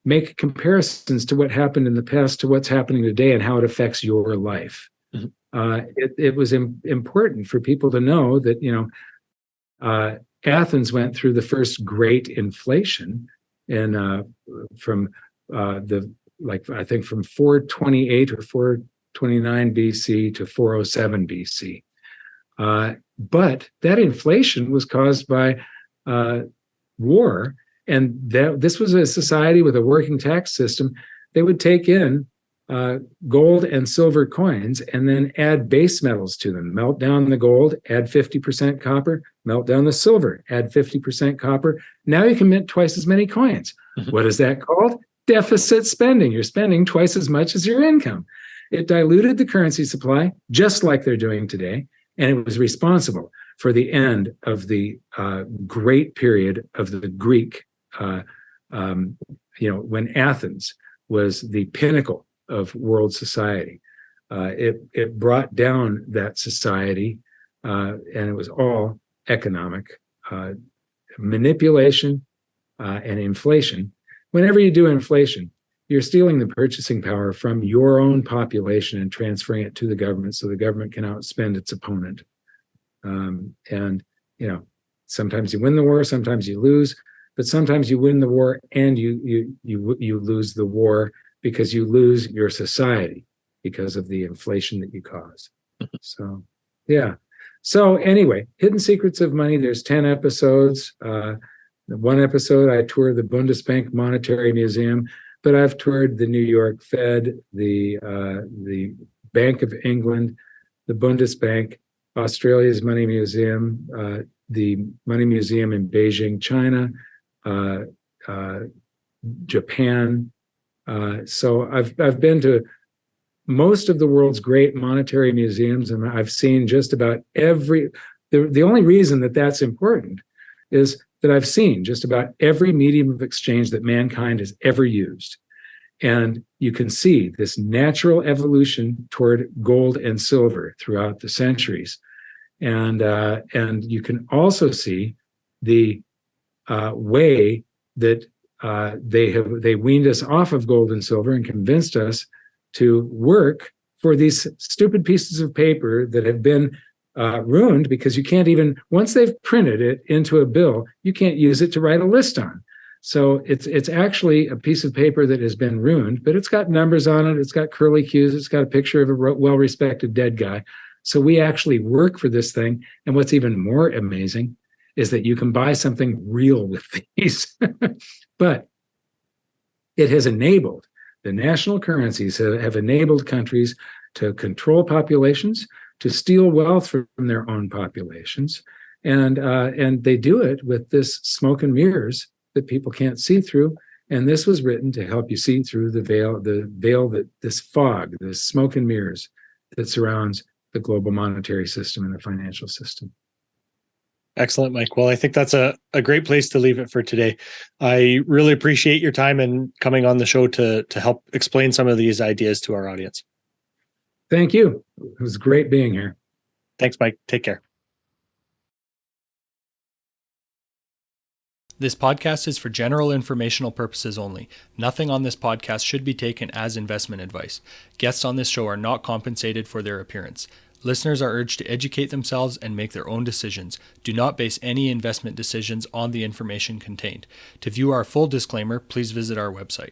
make comparisons to what happened in the past to what's happening today and how it affects your life. It was important for people to know that, Athens went through the first great inflation from I think from 428 or 429 BC to 407 BC. But that inflation was caused by war, and this was a society with a working tax system. They would take in gold and silver coins and then add base metals to them. Melt down the gold, add 50% copper, melt down the silver, add 50% copper. Now you can mint twice as many coins. What is that called? Deficit spending. You're spending twice as much as your income. It diluted the currency supply, just like they're doing today, and it was responsible for the end of the great period of the Greek, when Athens was the pinnacle of world society. It brought down that society, and it was all economic manipulation and inflation. Whenever you do inflation, you're stealing the purchasing power from your own population and transferring it to the government so the government can outspend its opponent. Sometimes you win the war, sometimes you lose, but sometimes you win the war and you lose the war because you lose your society because of the inflation that you cause. So, yeah. So anyway, Hidden Secrets of Money, there's 10 episodes. One episode, I toured the Bundesbank Monetary Museum, but I've toured the New York Fed, the Bank of England, the Bundesbank, Australia's Money Museum, the Money Museum in Beijing, China, Japan. So I've been to most of the world's great monetary museums, and I've seen just about every. The only reason that that's important is that I've seen just about every medium of exchange that mankind has ever used. And you can see this natural evolution toward gold and silver throughout the centuries. And you can also see the way that they weaned us off of gold and silver and convinced us to work for these stupid pieces of paper that have been ruined, because you can't even, once they've printed it into a bill, you can't use it to write a list on. So it's actually a piece of paper that has been ruined, but it's got numbers on it, it's got curly cues, it's got a picture of a well-respected dead guy. So we actually work for this thing. And what's even more amazing is that you can buy something real with these. But it has enabled, the national currencies have enabled countries to control populations, to steal wealth from their own populations. And they do it with this smoke and mirrors that people can't see through. And this was written to help you see through the veil that this fog, this smoke and mirrors that surrounds the global monetary system and the financial system. Excellent, Mike. Well, I think that's a great place to leave it for today. I really appreciate your time and coming on the show to help explain some of these ideas to our audience. Thank you. It was great being here. Thanks, Mike. Take care. This podcast is for general informational purposes only. Nothing on this podcast should be taken as investment advice. Guests on this show are not compensated for their appearance. Listeners are urged to educate themselves and make their own decisions. Do not base any investment decisions on the information contained. To view our full disclaimer, please visit our website.